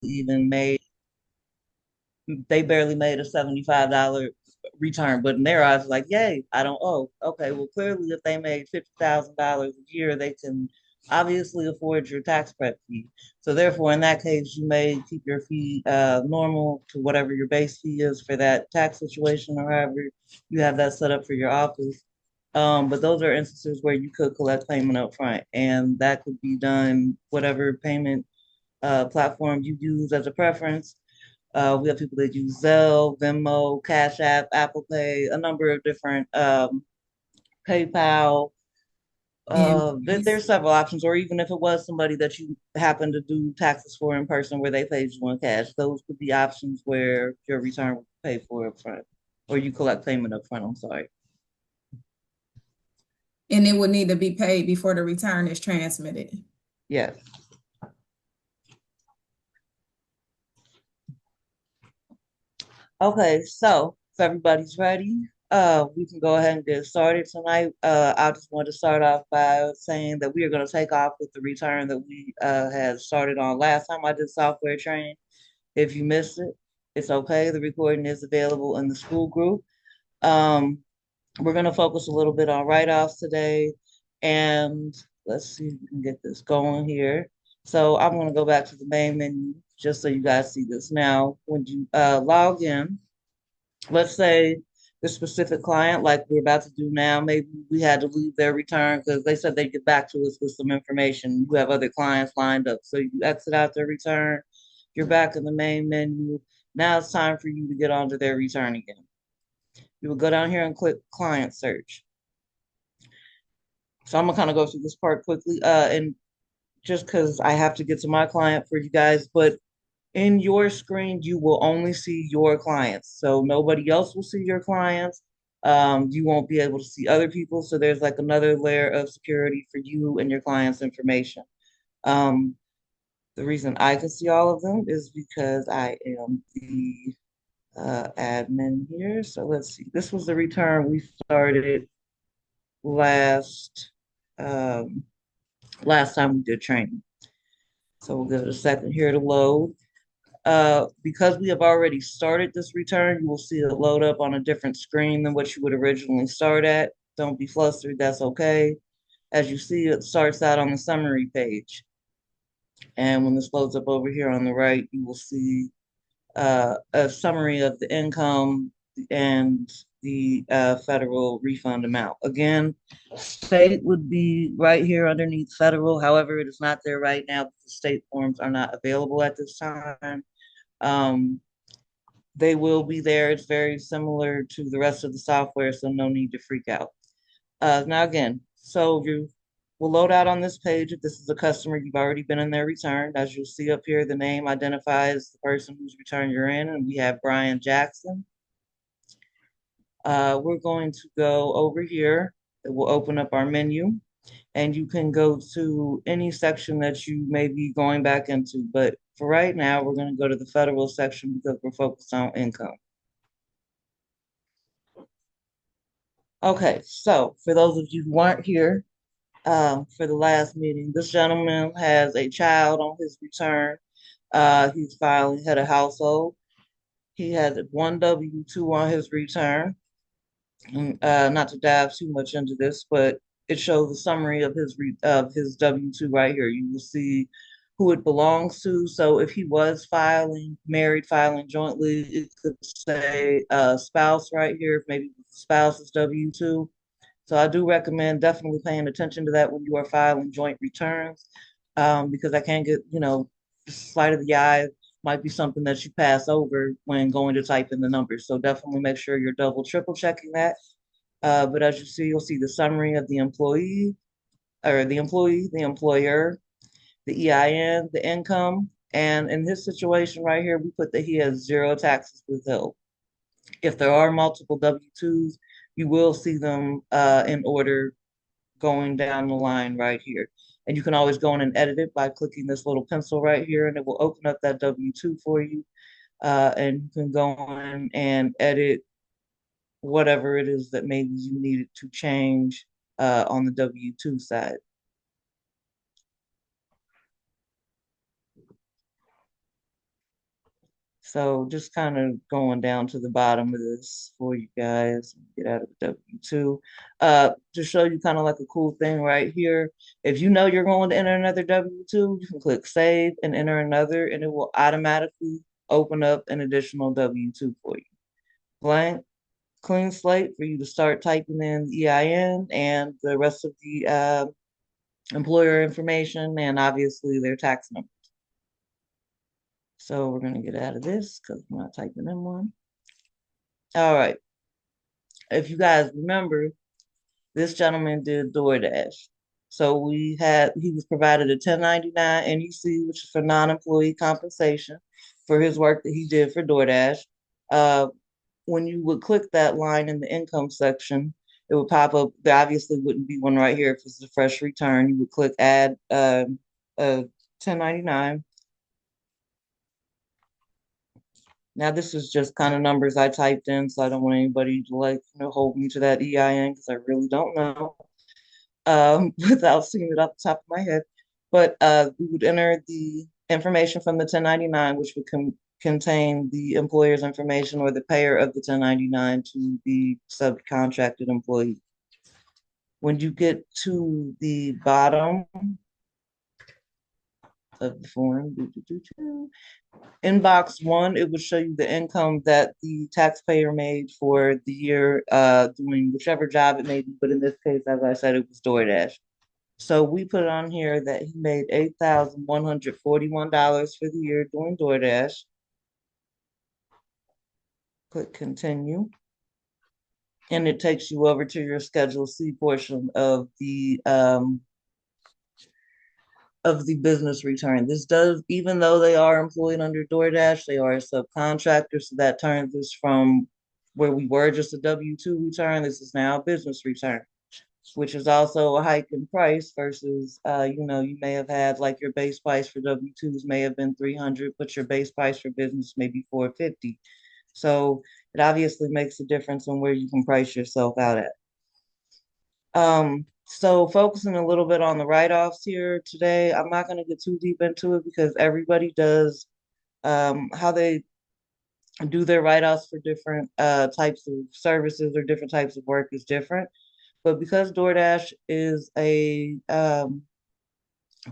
even made, they barely made a $75 return, but in their eyes, like, yay, I don't owe. Okay, well, clearly, if they made $50,000 a year, they can obviously afford your tax prep fee. So, therefore, in that case, you may keep your fee normal to whatever your base fee is for that tax situation, or however you have that set up for your office. But those are instances where you could collect payment up front, and that could be done whatever payment platform you use as a preference. We have people that use Zelle, Venmo, Cash App, Apple Pay, a number of different PayPal. And There's several options, or even if it was somebody that you happen to do taxes for in person where they paid you in cash, those could be options where your return would be paid for up front, or you collect payment up front. I'm sorry. it would need to be paid before the return is transmitted. Yes. Okay, so if everybody's ready, we can go ahead and get started tonight. I just want to start off by saying that we are going to take off with the return that we had started on last time I did software training. If you missed it, it's okay. The recording is available in the school group. Um, we're going to focus a little bit on write-offs today, and let's see if we can get this going here. So I'm going to go back to the main menu just so you guys see this. Now, when you log in, let's say the specific client, like we're about to do now, maybe we had to leave their return because they said they'd get back to us with some information. You have other clients lined up. So you exit out their return, you're back in the main menu. Now it's time for you to get onto their return again. You will go down here and click client search. So I'm gonna kind of go through this part quickly, and just because I have to get to my client for you guys, but in your screen, you will only see your clients. So nobody else will see your clients. You won't be able to see other people. So there's like another layer of security for you and your clients' information. Um, the reason I can see all of them is because I am the admin here. So let's see. This was the return we started last um, last time we did training. So we'll give it a second here to load. Because we have already started this return, you will see it load up on a different screen than what you would originally start at. Don't be flustered, that's okay. As you see, it starts out on the summary page. And when this loads up over here on the right, you will see a summary of the income and the federal refund amount. Again, state would be right here underneath federal. However, it is not there right now because state forms are not available at this time. Um, they will be there. It's very similar to the rest of the software, so no need to freak out. Now again, so you will load out on this page if this is a customer you've already been in their return. As you'll see up here, the name identifies the person whose return you're in, and we have Brian Jackson. We're going to go over here. It will open up our menu, and you can go to any section that you may be going back into. But for right now, we're going to go to the federal section because we're focused on income. Okay, so for those of you who weren't here for the last meeting, this gentleman has a child on his return. He's filing head of household. He has one W-2 on his return. Not to dive too much into this, but it shows a summary of his W-2 right here. You will see who it belongs to. So if he was filing, married, filing jointly, it could say spouse right here, maybe spouse's W-2. So I do recommend definitely paying attention to that when you are filing joint returns, because I can get, sleight of the eye might be something that you pass over when going to type in the numbers. So definitely make sure you're double, triple checking that. But as you see, you'll see the summary of the employee, or the employee, the employer, the EIN, the income. And in his situation right here, we put that he has zero taxes withheld. If there are multiple W-2s, you will see them in order going down the line right here. And you can always go in and edit it by clicking this little pencil right here, and it will open up that W-2 for you. And you can go in and edit whatever it is that maybe you needed to change on the W-2 side. So just kind of going down to the bottom of this for you guys, get out of the W-2. To show you kind of like a cool thing right here. If you know you're going to enter another W-2, you can click save and enter another, and it will automatically open up an additional W-2 for you. Blank, clean slate for you to start typing in EIN and the rest of the employer information and obviously their tax number. So we're gonna get out of this because I'm not typing in one. All right. If you guys remember, this gentleman did DoorDash. So he was provided a 1099 NEC, which is for non-employee compensation for his work that he did for DoorDash. Uh, when you would click that line in the income section, it would pop up. There obviously wouldn't be one right here if it's a fresh return. You would click add a 1099. Now this is just kind of numbers I typed in, so I don't want anybody to hold me to that EIN because I really don't know without seeing it off the top of my head. But we would enter the information from the 1099, which would contain the employer's information or the payer of the 1099 to the subcontracted employee. When you get to the bottom of the form, in box one, it would show you the income that the taxpayer made for the year doing whichever job it may be. But in this case, as I said, it was DoorDash. So we put on here that he made $8,141 for the year doing DoorDash. Click continue. And it takes you over to your Schedule C portion of the business return. This does, even though they are employed under DoorDash, they are a subcontractor. So that turns us from where we were just a W-2 return. This is now a business return, which is also a hike in price versus, you may have had like your base price for W-2s may have been 300, but your base price for business may be 450. So it obviously makes a difference on where you can price yourself out at. So focusing a little bit on the write-offs here today, I'm not going to get too deep into it because everybody does how they do their write-offs for different types of services or different types of work is different. But because DoorDash is a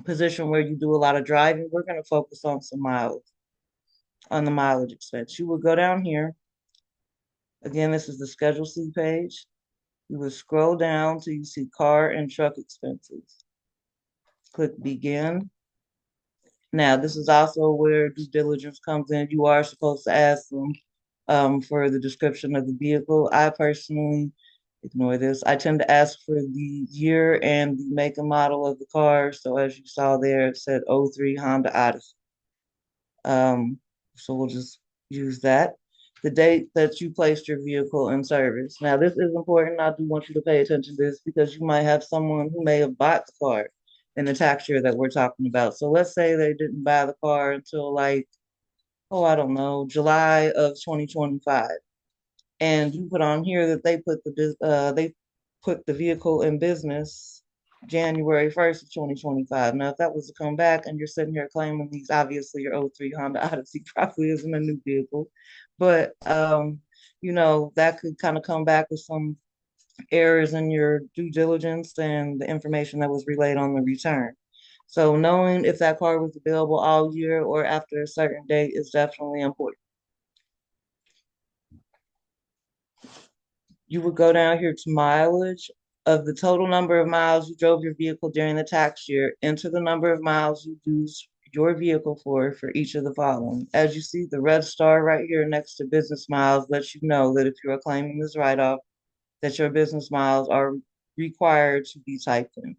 position where you do a lot of driving, we're going to focus on some miles, on the mileage expense. You will go down here. Again, this is the Schedule C page. You will scroll down till you see car and truck expenses. Click begin. Now, this is also where due diligence comes in. You are supposed to ask them for the description of the vehicle. I personally ignore this. I tend to ask for the year and the make and model of the car. So as you saw there, it said '03 Honda Odyssey. So we'll just use that. The date that you placed your vehicle in service. Now, this is important. I do want you to pay attention to this because you might have someone who may have bought the car in the tax year that we're talking about. So let's say they didn't buy the car until like, oh, I don't know, July of 2025. And you put on here that they put the vehicle in business January 1st of 2025. Now, if that was to come back and you're sitting here claiming these, obviously your '03 Honda Odyssey probably isn't a new vehicle, but that could kind of come back with some errors in your due diligence and the information that was relayed on the return. So knowing if that car was available all year or after a certain date is definitely important. You would go down here to mileage. Of the total number of miles you drove your vehicle during the tax year, enter the number of miles you used your vehicle for each of the following. As you see, the red star right here next to business miles lets you know that if you are claiming this write-off, that your business miles are required to be typed in.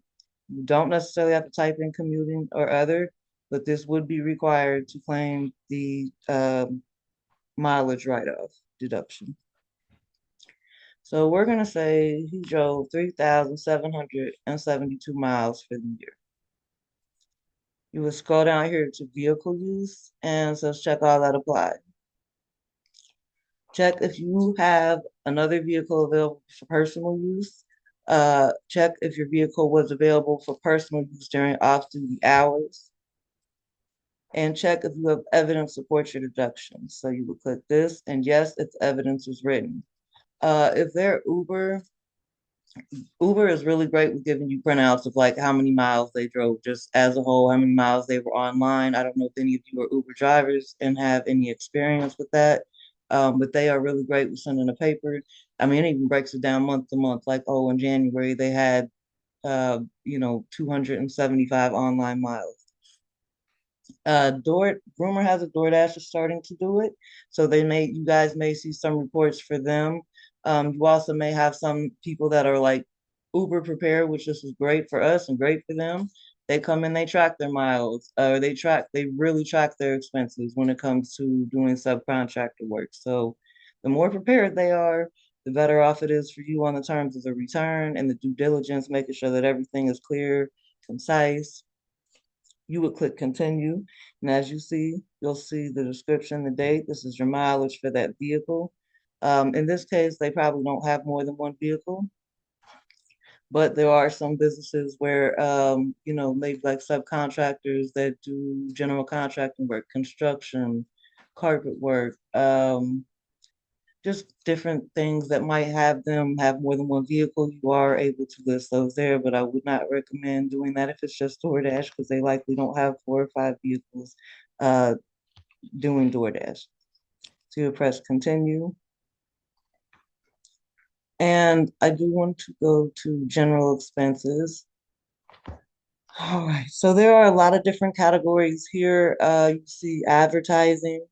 You don't necessarily have to type in commuting or other, but this would be required to claim the mileage write-off deduction. So we're going to say he drove 3,772 miles for the year. You will scroll down here to vehicle use and so check all that apply. Check if you have another vehicle available for personal use. Check if your vehicle was available for personal use during off-duty hours. and check if you have evidence supports your deductions. So you would click this, and yes, its evidence is written. If they're Uber is really great with giving you printouts of like how many miles they drove, just as a whole, how many miles they were online. I don't know if any of you are Uber drivers and have any experience with that, but they are really great with sending a paper. I mean, it even breaks it down month to month. Like, oh, in January they had, 275 online miles. Rumor has it DoorDash is starting to do it. So you guys may see some reports for them. You also may have some people that are like Uber prepared, which this is great for us and great for them. They come in, they track their miles, or they really track their expenses when it comes to doing subcontractor work. So the more prepared they are, the better off it is for you on the terms of the return and the due diligence, making sure that everything is clear, concise. You would click continue. And as you see, you'll see the description, the date. This is your mileage for that vehicle. In this case, they probably don't have more than one vehicle, but there are some businesses where, maybe like subcontractors that do general contracting work, construction, carpet work, just different things that might have them have more than one vehicle. You are able to list those there, but I would not recommend doing that if it's just DoorDash because they likely don't have 4 or 5 vehicles uh, doing DoorDash. So you press continue. And I do want to go to general expenses. All right, so there are a lot of different categories here. You see advertising,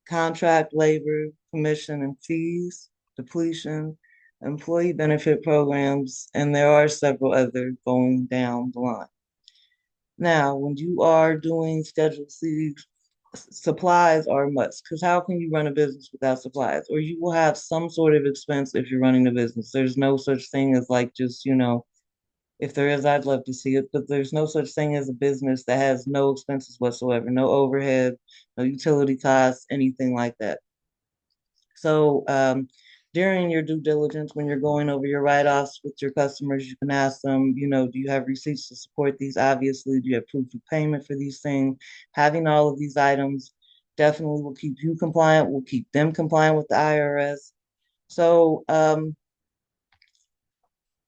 contract labor, commission and fees, depletion, employee benefit programs, and there are several others going down the line. Now, when you are doing Schedule C, supplies are a must, because how can you run a business without supplies? Or you will have some sort of expense if you're running a business. There's no such thing as like just, if there is, I'd love to see it, but there's no such thing as a business that has no expenses whatsoever, no overhead, no utility costs, anything like that. So during your due diligence, when you're going over your write-offs with your customers, you can ask them, do you have receipts to support these? Obviously, do you have proof of payment for these things? Having all of these items definitely will keep you compliant, will keep them compliant with the IRS. So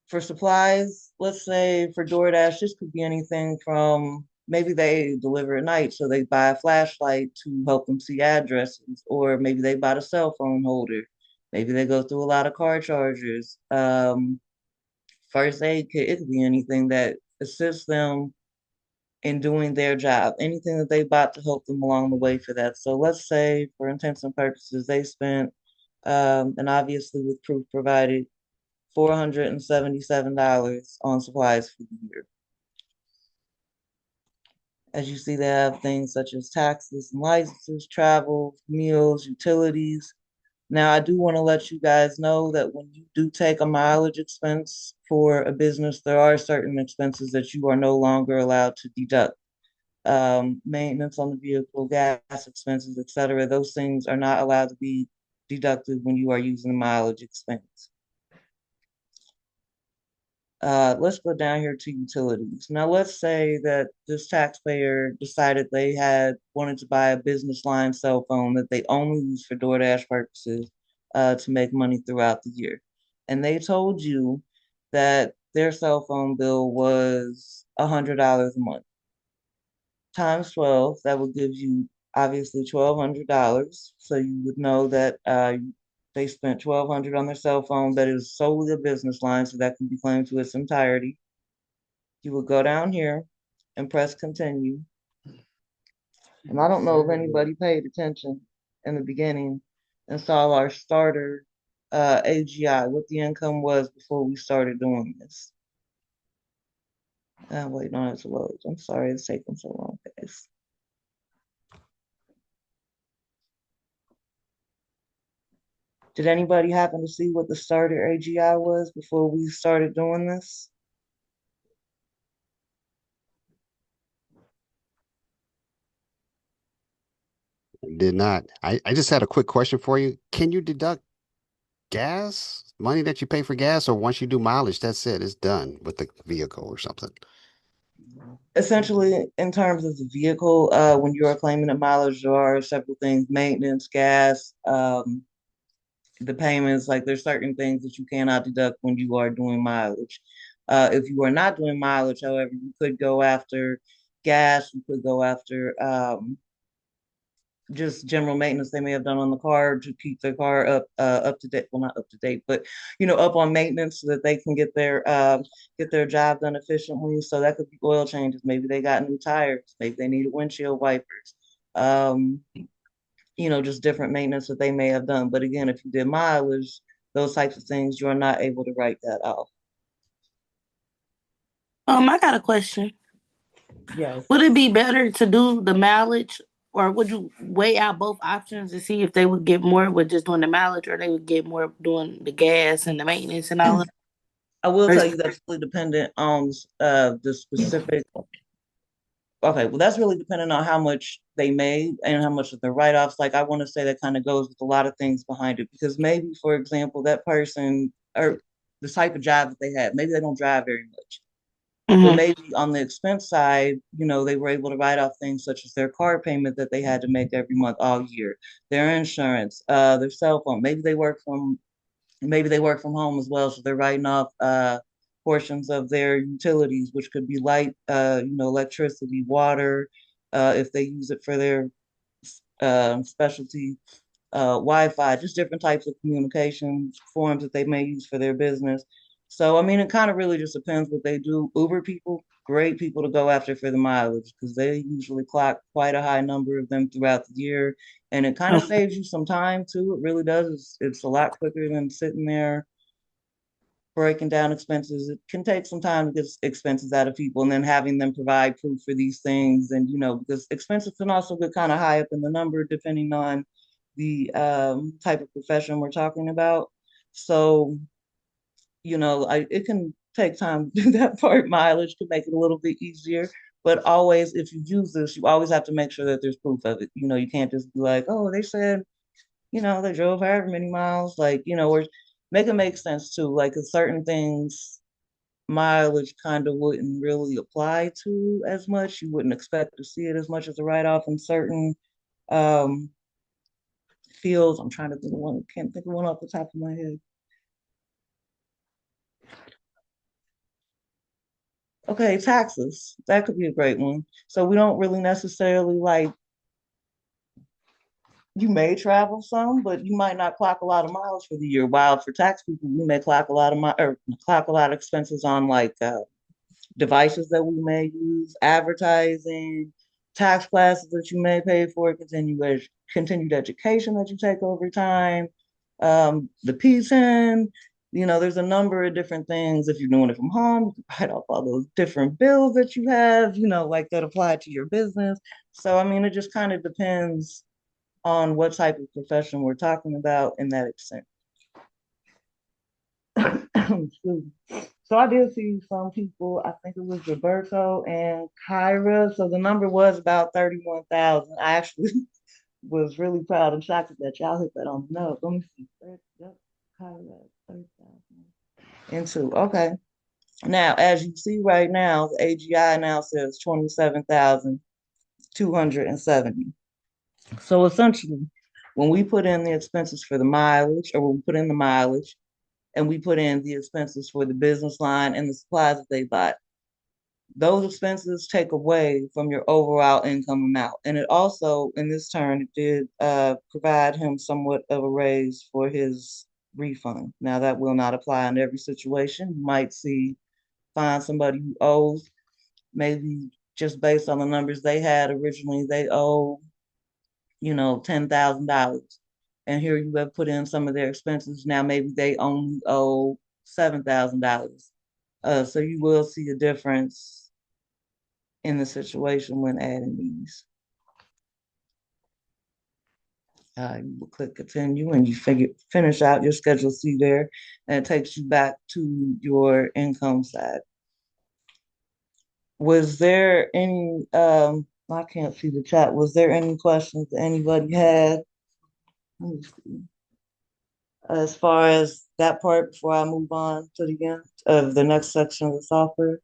for supplies, let's say for DoorDash, this could be anything from maybe they deliver at night, so they buy a flashlight to help them see addresses, or maybe they bought a cell phone holder. Maybe they go through a lot of car chargers. First aid kit, it could be anything that assists them in doing their job, anything that they bought to help them along the way for that. So let's say, for intents and purposes, they spent, and obviously with proof provided, $477 on supplies for the year. As you see, they have things such as taxes and licenses, travel, meals, utilities. Now, I do want to let you guys know that when you do take a mileage expense for a business, there are certain expenses that you are no longer allowed to deduct. Maintenance on the vehicle, gas expenses, etc. Those things are not allowed to be deducted when you are using a mileage expense. Let's go down here to utilities. Now, let's say that this taxpayer decided they had wanted to buy a business line cell phone that they only use for DoorDash purposes to make money throughout the year. And they told you that their cell phone bill was $100 a month. Times 12, that would give you obviously $1,200. So you would know that they spent 1,200 on their cell phone that is solely a business line, so that can be claimed to its entirety. You would go down here and press continue. And I don't know if anybody paid attention in the beginning and saw our starter AGI, what the income was before we started doing this. I'm waiting on it to load. I'm sorry it's taking so long, guys. Did anybody happen to see what the starter AGI was before we started doing this? Did not. I just had a quick question for you. Can you deduct gas, money that you pay for gas, or once you do mileage, that's it, it's done with the vehicle or something? Essentially, in terms of the vehicle, when you are claiming the mileage, there are several things: maintenance, gas, the payments. Like there's certain things that you cannot deduct when you are doing mileage. If you are not doing mileage, however, you could go after gas. You could go after just general maintenance they may have done on the car to keep their car up to date. Well, not up to date, but up on maintenance so that they can get their job done efficiently. So that could be oil changes. Maybe they got new tires. Maybe they needed windshield wipers. Um, just different maintenance that they may have done. But again, if you did mileage, those types of things, you are not able to write that off. I got a question. Yes. Would it be better to do the mileage, or would you weigh out both options to see if they would get more with just doing the mileage, or they would get more doing the gas and the maintenance and all of I will tell that? you that's really dependent on the specific. Okay, well, that's really dependent on how much they made and how much of the write-offs. Like, I want to say that kind of goes with a lot of things behind it because maybe, for example, that person or the type of job that they had, maybe they don't drive very much. But Mm-hmm. maybe on the expense side, they were able to write off things such as their car payment that they had to make every month all year, their insurance, their cell phone. Maybe they work from home as well, so they're writing off portions of their utilities, which could be light, electricity, water, if they use it for their specialty Wi-Fi, just different types of communication forms that they may use for their business. So, I mean, it kind of really just depends what they do. Uber people, great people to go after for the mileage because they usually clock quite a high number of them throughout the year. And it kind of saves you some time too. It really does. It's a lot quicker than sitting there breaking down expenses. It can take some time to get expenses out of people and then having them provide proof for these things. And, because expenses can also get kind of high up in the number depending on the type of profession we're talking about. So, it can take time to do that part. Mileage can make it a little bit easier. But always, if you use this, you always have to make sure that there's proof of it. You can't just be like, oh, they said they drove however many miles, like, or make it make sense too. Like, certain things, mileage kind of wouldn't really apply to as much. You wouldn't expect to see it as much as a write-off in certain um, fields. I'm trying to think of one, can't think of one off the top of my head. Okay, taxes. That could be a great one. So we don't really necessarily like you may travel some, but you might not clock a lot of miles for the year. While for tax people, we may clock a lot of or clock a lot of expenses on like devices that we may use, advertising, tax classes that you may pay for, continued education that you take over time, the PTIN. There's a number of different things. If you're doing it from home, you can write off all those different bills that you have, like that apply to your business. So, I mean, it just kind of depends on what type of profession we're talking about in that extent. So I did see some people, I think it was Roberto and Kyra. So the number was about 31,000. I actually was really proud and shocked that y'all hit that on the nose. Let me see. Yep, Kyra, 30,000. Into, okay. Now, as you see right now, the AGI now says 27,270. So essentially, when we put in the expenses for the mileage, or when we put in the mileage, and we put in the expenses for the business line and the supplies that they bought, those expenses take away from your overall income amount. And it also, in this turn, it did provide him somewhat of a raise for his refund. Now, that will not apply in every situation. You might find somebody who owes, maybe just based on the numbers they had originally, they owe, $10,000. And here you have put in some of their expenses. Now, maybe they only owe $7,000. So you will see a difference in the situation when adding these. You will click continue and you finish out your Schedule C there, and it takes you back to your income side. Was there any, I can't see the chat. Was there any questions that anybody had? Let me see. As far as that part before I move on to the end of the next section of the software?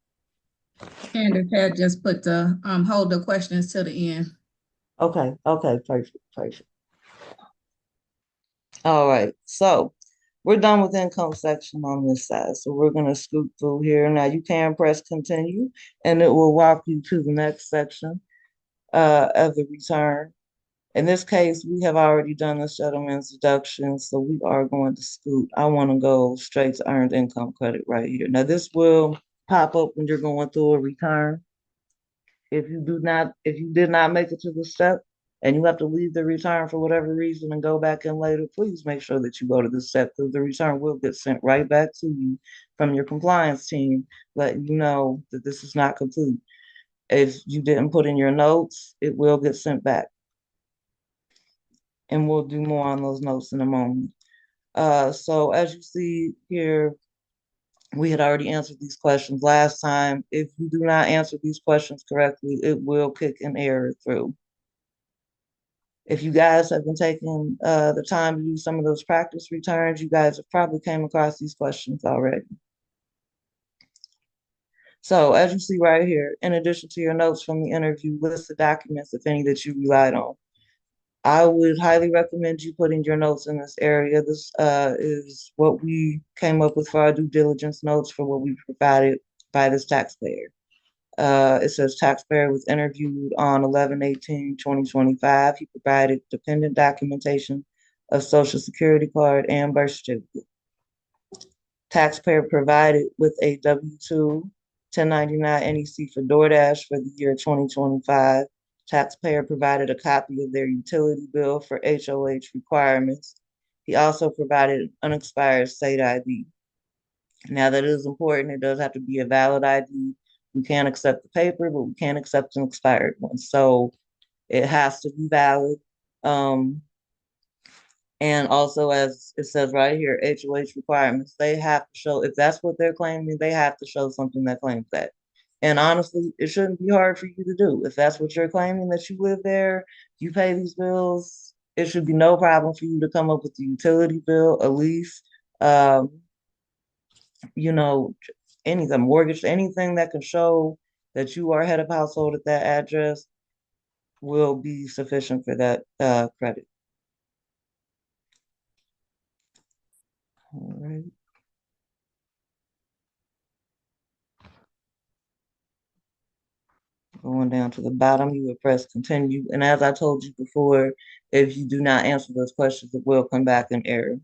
Candace had just put the, hold the questions to the end. Okay, perfect, perfect. All right, so we're done with the income section on this side. So we're gonna scoot through here. Now you can press continue and it will walk you to the next section of the return. In this case, we have already done the gentleman's deduction, so we are going to scoot. I want to go straight to earned income credit right here. Now this will pop up when you're going through a return. If you did not make it to the step and you have to leave the return for whatever reason and go back in later, please make sure that you go to the step because the return will get sent right back to you from your compliance team, letting you know that this is not complete. If you didn't put in your notes, it will get sent back. And we'll do more on those notes in a moment. So as you see here, we had already answered these questions last time. If you do not answer these questions correctly, it will kick an error through. If you guys have been taking the time to do some of those practice returns, you guys have probably came across these questions already. So as you see right here, in addition to your notes from the interview, list the documents, if any, that you relied on. I would highly recommend you putting your notes in this area. This is what we came up with for our due diligence notes for what we provided by this taxpayer. It says taxpayer was interviewed on 11/18/2025. He provided dependent documentation of social security card and birth certificate. Taxpayer provided with a W-2 1099 NEC for DoorDash for the year 2025. Taxpayer provided a copy of their utility bill for HOH requirements. He also provided an unexpired state ID. Now that is important. It does have to be a valid ID. We can't accept the paper, but we can accept an expired one. So it has to be valid. And also, as it says right here, HOH requirements, they have to show, if that's what they're claiming, they have to show something that claims that. And honestly, it shouldn't be hard for you to do. If that's what you're claiming, that you live there, you pay these bills, it should be no problem for you to come up with the utility bill, a lease, you know, anything, mortgage, anything that can show that you are head of household at that address will be sufficient for that credit. All right. Going down to the bottom, you would press continue. And as I told you before, if you do not answer those questions, it will come back in error.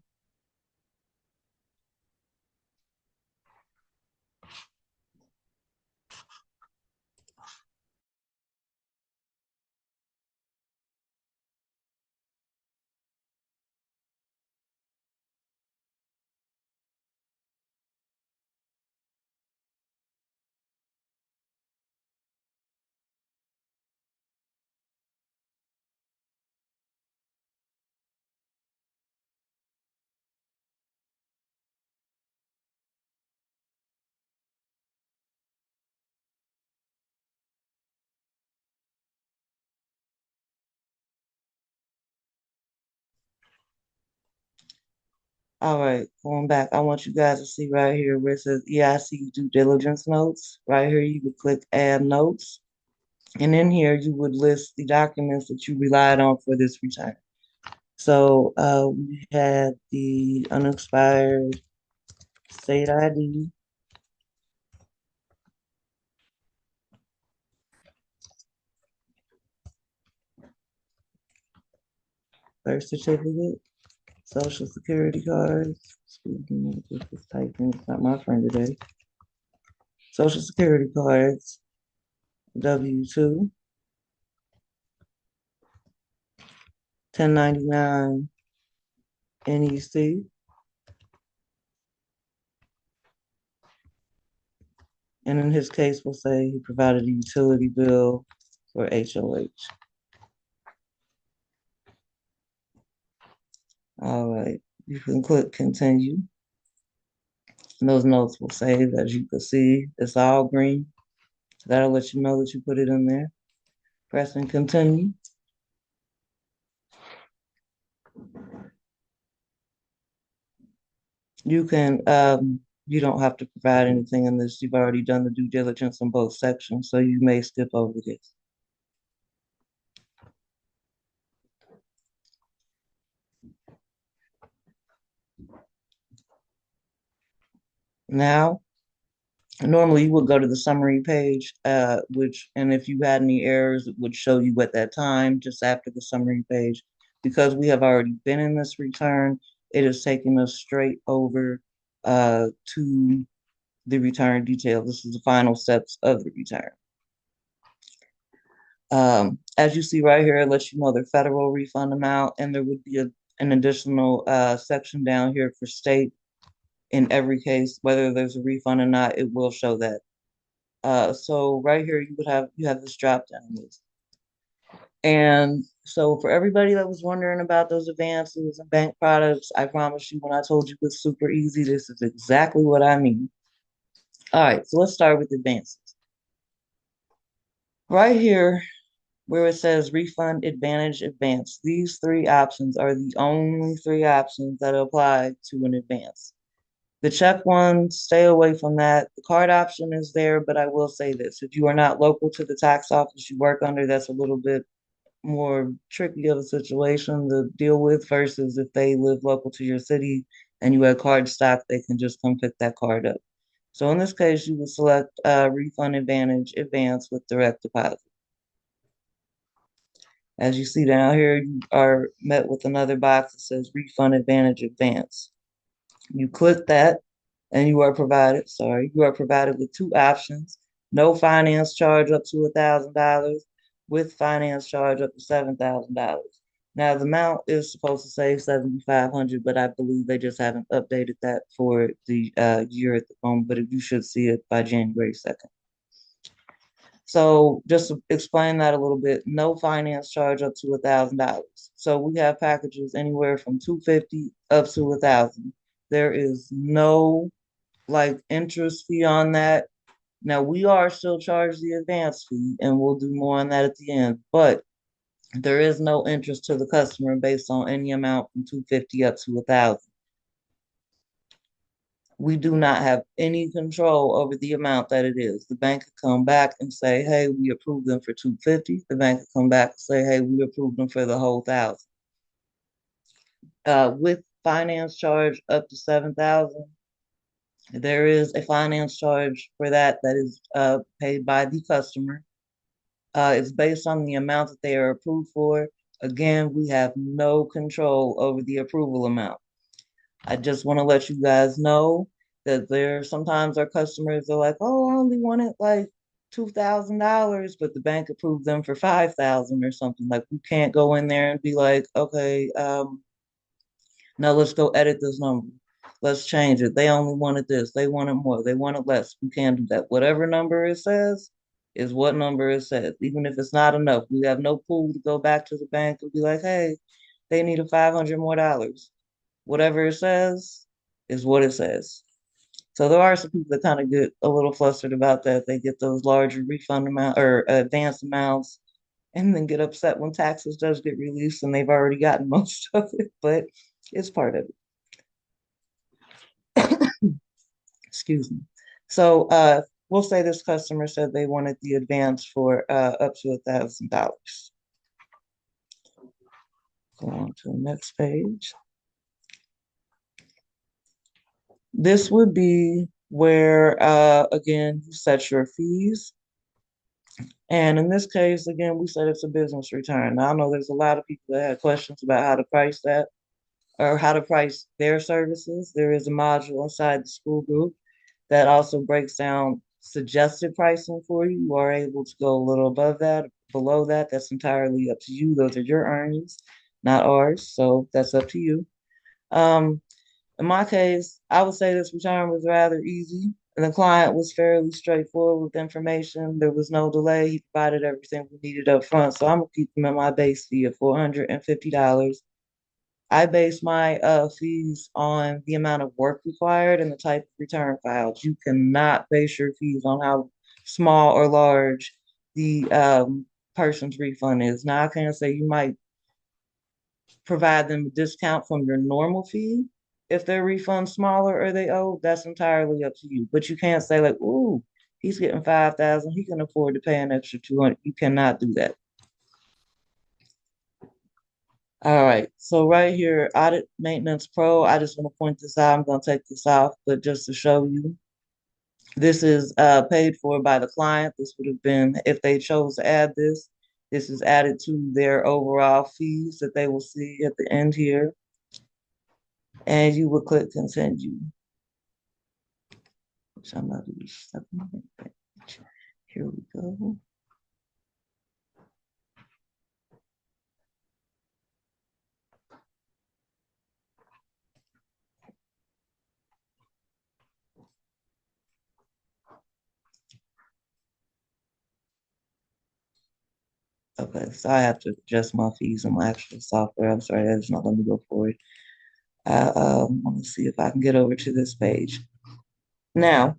All right, going back, I want you guys to see right here where it says EIC due diligence notes. Right here, you would click add notes. And in here, you would list the documents that you relied on for this return. So we had the unexpired state ID, birth certificate, social security cards. Excuse me, just typing. It's not my friend today. Social security cards, W-2, 1099 NEC, and in his case, we'll say he provided a utility bill for HOH. All right, you can click continue. And those notes will save, as you can see, it's all green. So that'll let you know that you put it in there. Pressing continue. You can You don't have to provide anything in this. You've already done the due diligence in both sections, so you may skip over this. Now, normally you would go to the summary page, and if you had any errors, it would show you at that time, just after the summary page. Because we have already been in this return, it is taking us straight over to the return detail. This is the final steps of the return. As you see right here, it lets you know the federal refund amount, and there would be an additional section down here for state. In every case, whether there's a refund or not, it will show that. So right here, you have this drop down list. And so for everybody that was wondering about those advances and bank products, I promise you when I told you it's super easy, this is exactly what I mean. All right, so let's start with advances. Right here, where it says refund, advantage, advance, these three options are the only three options that apply to an advance. The check one, stay away from that. The card option is there, but I will say this. If you are not local to the tax office you work under, that's a little bit more tricky of a situation to deal with versus if they live local to your city and you have card stock, they can just come pick that card up. So in this case, you would select refund, advantage, advance with direct deposit. As you see down here, you are met with another box that says refund, advantage, advance. You click that and you are provided with two options: no finance charge up to $1,000 with finance charge up to $7,000. Now the amount is supposed to say 7,500, but I believe they just haven't updated that for the year at the moment, but you should see it by January 2nd. So just to explain that a little bit, no finance charge up to $1,000. So we have packages anywhere from $250 up to $1,000. There is no interest fee on that. Now we are still charged the advance fee, and we'll do more on that at the end, but there is no interest to the customer based on any amount from $250 up to $1,000. We do not have any control over the amount that it is. The bank could come back and say, hey, we approved them for $250. The bank could come back and say, hey, we approved them for the whole $1,000. With finance charge up to $7,000, there is a finance charge for that is paid by the customer. It's based on the amount that they are approved for. Again, we have no control over the approval amount. I just want to let you guys know that sometimes our customers are like, oh, I only wanted like $2,000, but the bank approved them for $5,000 or something. Like we can't go in there and be like, okay, now let's go edit this number. Let's change it. They only wanted this. They wanted more. They wanted less. We can't do that. Whatever number it says is what number it says. Even if it's not enough, we have no pool to go back to the bank and be like, hey, they need $500 more. Whatever it says is what it says. So there are some people that kind of get a little flustered about that. They get those larger refund amount or advance amounts and then get upset when taxes does get released and they've already gotten most of it, but it's part of it. Excuse me. So we'll say this customer said they wanted the advance for up to $1,000. Go on to the next page. This would be where, again, you set your fees. And in this case, again, we said it's a business return. Now, I know there's a lot of people that had questions about how to price that or how to price their services. There is a module inside the school group that also breaks down suggested pricing for you. You are able to go a little above that, below that. That's entirely up to you. Those are your earnings, not ours. So that's up to you. In my case, I would say this return was rather easy, and the client was fairly straightforward with information. There was no delay. He provided everything we needed up front, so I'm gonna keep him at my base fee of $450. I base my fees on the amount of work required and the type of return files. You cannot base your fees on how small or large the person's refund is. Now, I can say you might provide them a discount from your normal fee if their refund's smaller or they owe, that's entirely up to you. But you can't say like, ooh, he's getting 5,000, he can afford to pay an extra 200. You cannot do that. All right, so right here, Audit Maintenance Pro, I just want to point this out. I'm going to take this off, but just to show you, this is paid for by the client. This would have been, if they chose to add this, this is added to their overall fees that they will see at the end here. And you will click continue. Which I'm not really stuck on that page. Here we go. Okay, so I have to adjust my fees in my actual software. I'm sorry, that's not letting me go forward. I want to see if I can get over to this page. Now,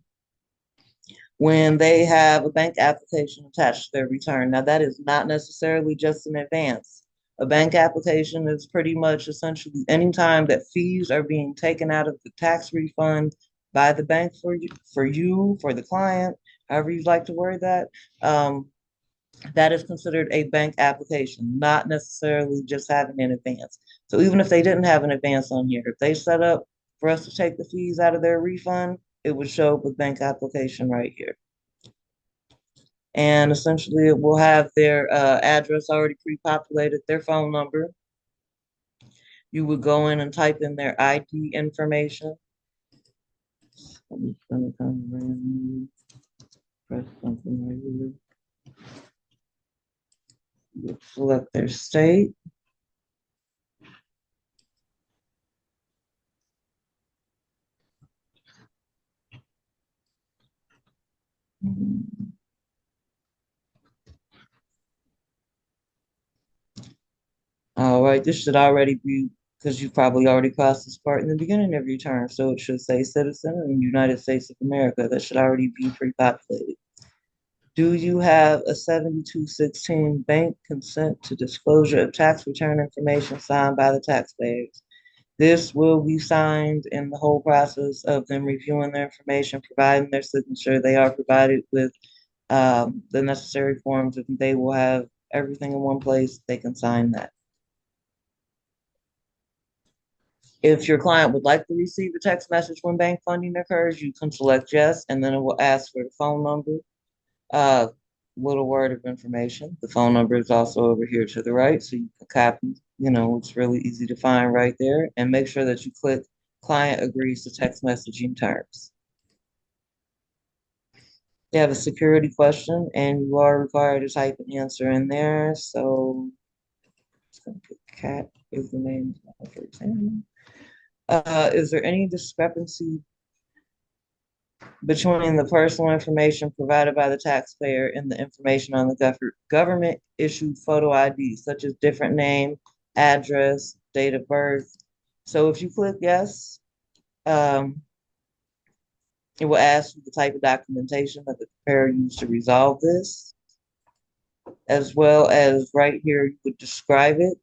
when they have a bank application attached to their return, now that is not necessarily just an advance. A bank application is pretty much essentially any time that fees are being taken out of the tax refund by the bank for you, for the client, however you'd like to word that. That is considered a bank application, not necessarily just having an advance. So even if they didn't have an advance on here, if they set up for us to take the fees out of their refund, it would show up with bank application right here. And essentially it will have their address already pre-populated, their phone number. You would go in and type in their ID information. I'm just gonna come randomly press something right here. You select their state. All right, this should already be, because you probably already crossed this part in the beginning of your term. So it should say citizen in the United States of America. That should already be pre-populated. Do you have a 7216 bank consent to disclosure of tax return information signed by the taxpayers? This will be signed in the whole process of them reviewing their information, providing their signature. They are provided with the necessary forms, and they will have everything in one place. They can sign that. If your client would like to receive a text message when bank funding occurs, you can select yes, and then it will ask for the phone number. Little word of information. The phone number is also over here to the right, so you can copy. It's really easy to find right there. And make sure that you click client agrees to text messaging terms. You have a security question, and you are required to type an answer in there. So, just gonna put cat is the name, for example. Is there any discrepancy between the personal information provided by the taxpayer and the information on the government issued photo ID, such as different name, address, date of birth? So if you click yes, it will ask you the type of documentation that the preparer used to resolve this, as well as right here, you would describe it.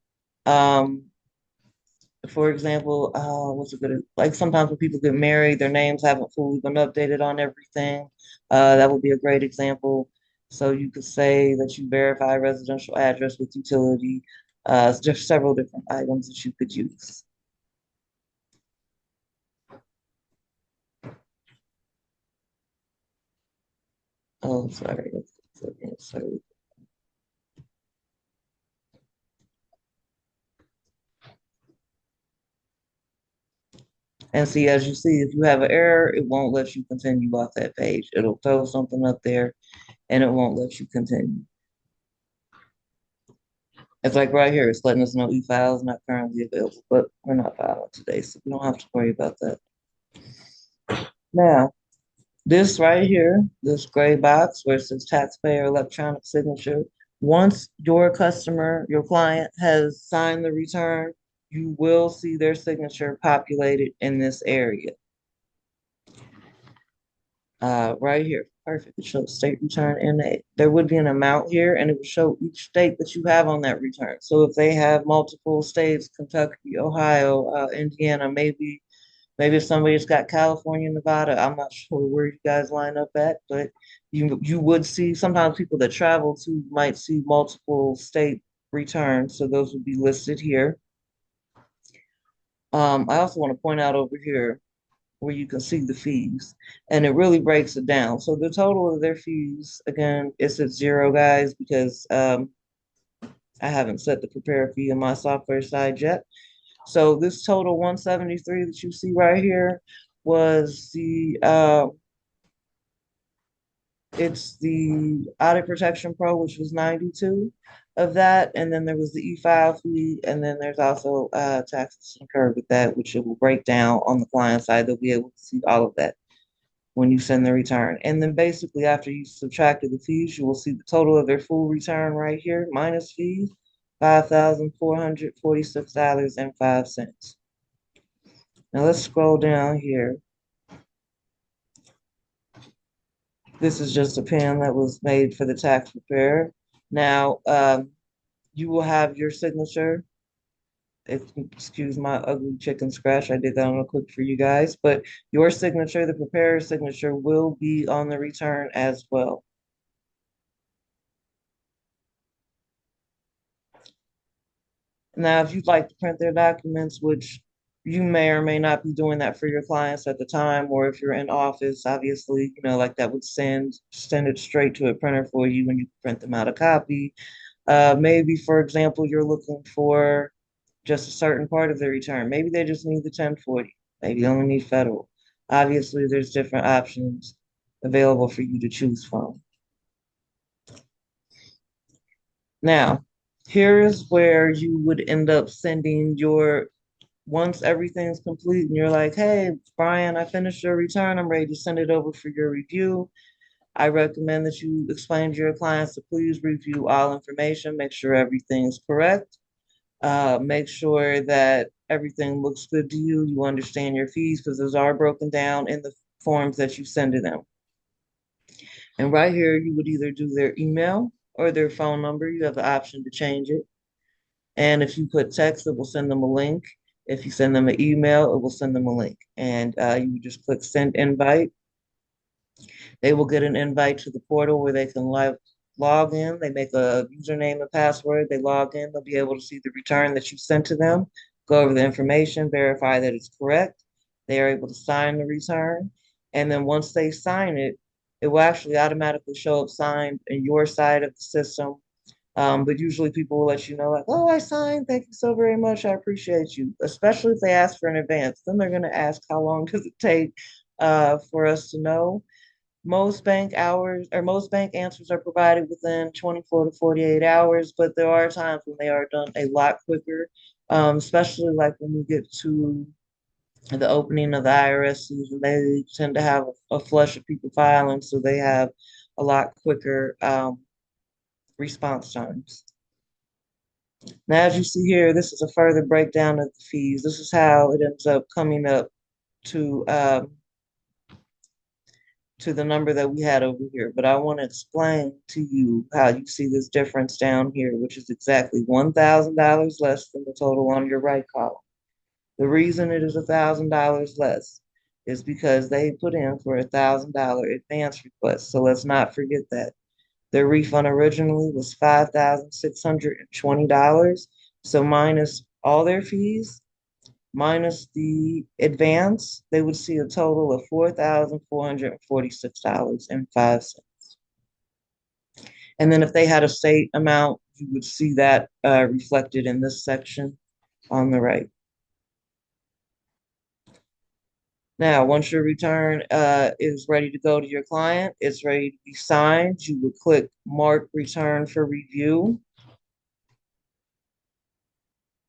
For example, what's a good, like sometimes when people get married, their names haven't fully been updated on everything. That would be a great example. So you could say that you verify residential address with utility. There's several different items that you could use. Oh, sorry. Sorry. And see, as you see, if you have an error, it won't let you continue off that page. It'll throw something up there and it won't let you continue. It's like right here, it's letting us know e-file is not currently available, but we're not filing today, so we don't have to worry about that. Now, this right here, this gray box where it says taxpayer electronic signature, once your customer, your client has signed the return, you will see their signature populated in this area. Right here, perfect. It shows state return and there would be an amount here, and it would show each state that you have on that return. So if they have multiple states, Kentucky, Ohio, Indiana, maybe Maybe if somebody's got California, Nevada, I'm not sure where you guys line up at, but you would see sometimes people that travel to might see multiple state returns, so those would be listed here. I also want to point out over here where you can see the fees, and it really breaks it down. So the total of their fees, again, it's at zero, guys, because I haven't set the prepare fee on my software side yet. So this total 173 that you see right here was it's the Audit Protection Pro, which was 92 of that, and then there was the e-file fee, and then there's also taxes incurred with that, which it will break down on the client side. They'll be able to see all of that when you send the return. And then basically after you subtracted the fees, you will see the total of their full return right here, minus fees, $5,446.05. Now let's scroll down here. This is just a pen that was made for the tax preparer. Now, you will have your signature. Excuse my ugly chicken scratch. I did that on a clip for you guys, but your signature, the preparer's signature, will be on the return as well. Now, if you'd like to print their documents, which you may or may not be doing that for your clients at the time, or if you're in office, obviously, like that would send it straight to a printer for you and you can print them out a copy. Maybe, for example, you're looking for just a certain part of the return. Maybe they just need the 1040. Maybe they only need federal. Obviously, there's different options available for you to choose from. Now, here's where you would end up sending once everything's complete and you're like, hey, Brian, I finished your return. I'm ready to send it over for your review. I recommend that you explain to your clients to please review all information, make sure everything is correct. Make sure that everything looks good to you. You understand your fees because those are broken down in the forms that you send to them. And right here, you would either do their email or their phone number. You have the option to change it. And if you put text, it will send them a link. If you send them an email, it will send them a link. And you would just click send invite. They will get an invite to the portal where they can log in. They make a username and password. They log in. They'll be able to see the return that you sent to them, go over the information, verify that it's correct. They are able to sign the return. And then once they sign it, it will actually automatically show up signed in your side of the system. But usually people will let you know, like, oh, I signed. Thank you so very much. I appreciate you. Especially if they ask for an advance. Then they're going to ask how long does it take for us to know. Most bank answers are provided within 24 to 48 hours, but there are times when they are done a lot quicker, especially like when we get to the opening of the IRS season. They tend to have a flush of people filing, so they have a lot quicker response times. Now, as you see here, this is a further breakdown of the fees. This is how it ends up coming up to the number that we had over here, but I want to explain to you how you see this difference down here, which is exactly $1,000 less than the total on your right column. The reason it is $1,000 less is because they put in for $1,000 advance request. So let's not forget that. Their refund originally was $5,620. So minus all their fees, minus the advance, they would see a total of $4,446.05. And then if they had a state amount, you would see that reflected in this section on the right. Now, once your return is ready to go to your client, it's ready to be signed, you would click Mark Return for Review.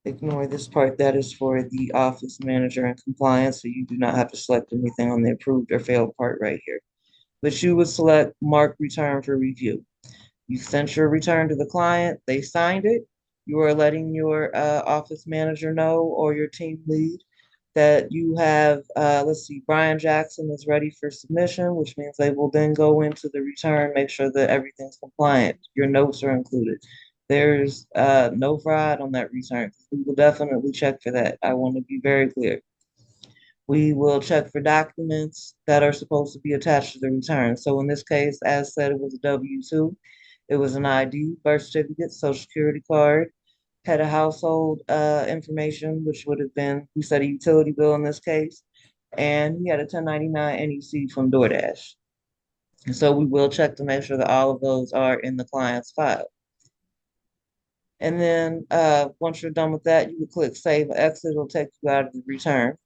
Ignore this part, that is for the office manager and compliance, so you do not have to select anything on the approved or failed part right here. But you would select Mark Return for Review. You sent your return to the client, they signed it. You are letting your office manager know or your team lead that you have, let's see, Brian Jackson is ready for submission, which means they will then go into the return, make sure that everything's compliant. Your notes are included. There's no fraud on that return. We will definitely check for that. I want to be very clear. We will check for documents that are supposed to be attached to the return. So in this case, as said, it was a W-2. It was an ID, birth certificate, social security card, had a household information, which would have been, we said a utility bill in this case, and he had a 1099 NEC from DoorDash. And so we will check to make sure that all of those are in the client's file. And then once you're done with that, you can click Save or Exit. It'll take you out of the return.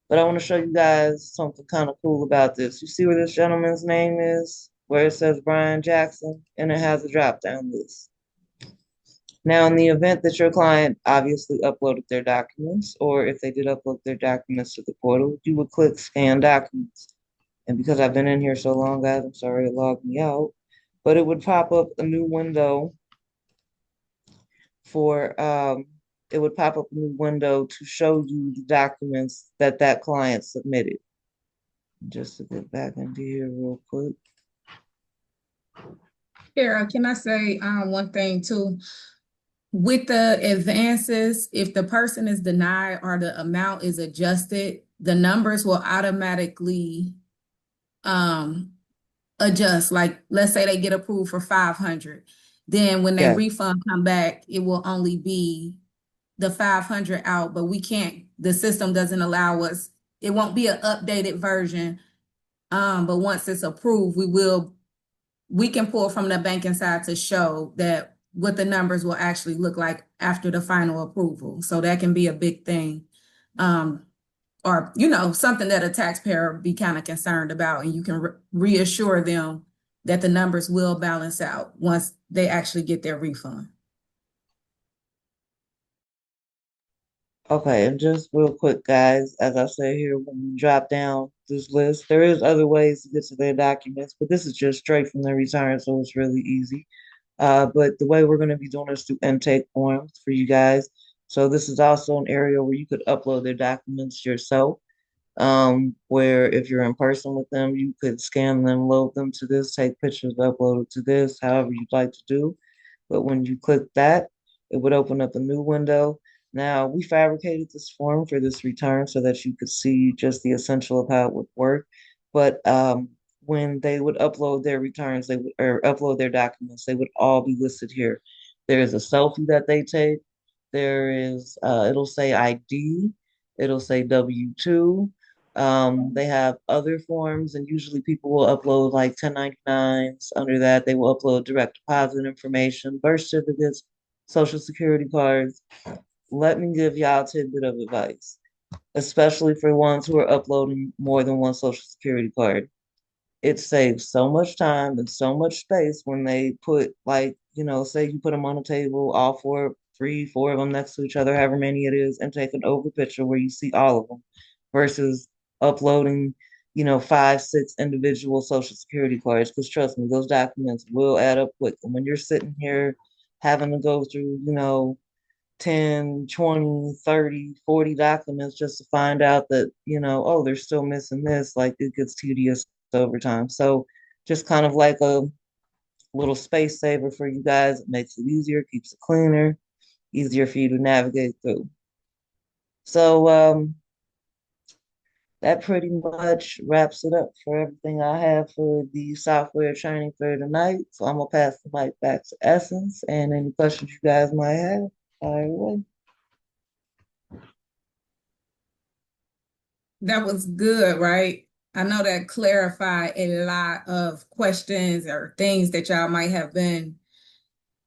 But I want to show you guys something kind of cool about this. You see where this gentleman's name is? Where it says Brian Jackson, and it has a drop-down list. Now, in the event that your client obviously uploaded their documents, or if they did upload their documents to the portal, you would click Scan Documents. And because I've been in here so long, guys, I'm sorry it logged me out. But it would pop up a new window for it would pop up a new window to show you the documents that that client submitted. Just to get back into here real quick. Kara, can I say one thing too? With the advances, if the person is denied or the amount is adjusted, the numbers will automatically adjust. Like, let's say they get approved for 500. Then when they Yes. refund come back, it will only be the 500 out, but we can't, the system doesn't allow us, it won't be an updated version. But once it's approved, we can pull from the banking side to show that what the numbers will actually look like after the final approval. So that can be a big thing. Or, something that a taxpayer be kind of concerned about, and you can reassure them that the numbers will balance out once they actually get their refund. Okay, and just real quick, guys, as I said here, when you drop down this list, there is other ways to get to their documents, but this is just straight from the return, so it's really easy. But the way we're going to be doing is through intake forms for you guys. So this is also an area where you could upload their documents yourself. Where if you're in person with them, you could scan them, load them to this, take pictures, upload it to this, however you'd like to do. But when you click that, it would open up a new window. Now, we fabricated this form for this return so that you could see just the essential of how it would work. But when they would upload their returns, they would, or upload their documents, they would all be listed here. There is a selfie that they take. There is, it'll say ID, it'll say W-2. They have other forms, and usually people will upload like 1099s. Under that, they will upload direct deposit information, birth certificates, social security cards. Let me give y'all a tidbit of advice, especially for ones who are uploading more than one social security card. It saves so much time and so much space when they put, like, say you put them on a table, all four, three, four of them next to each other, however many it is, and take an over picture where you see all of them versus uploading, 5, 6 individual social security cards. Because trust me, those documents will add up quick. And when you're sitting here having to go through, 10, 20, 30, 40 documents just to find out that, oh, they're still missing this, like it gets tedious over time. So just kind of like a little space saver for you guys. It makes it easier, keeps it cleaner, easier for you to navigate through. So that pretty much wraps it up for everything I have for the software training for tonight. So I'm gonna pass the mic back to Essence, and any questions you guys might have, fire away. That was good, right? I know that clarified a lot of questions or things that y'all might have been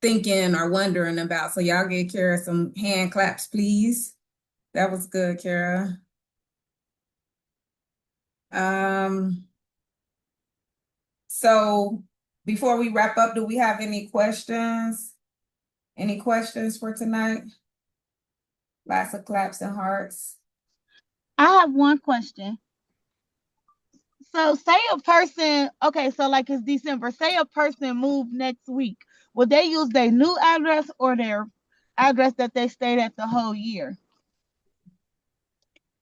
thinking or wondering about. So y'all give Kara some hand claps, please. That was good, Kara. So before we wrap up, do we have any questions? Any questions for tonight? Lots of claps and hearts. I have one question. So say a person, okay, so like it's December, say a person moved next week. Would they use their new address or their address that they stayed at the whole year?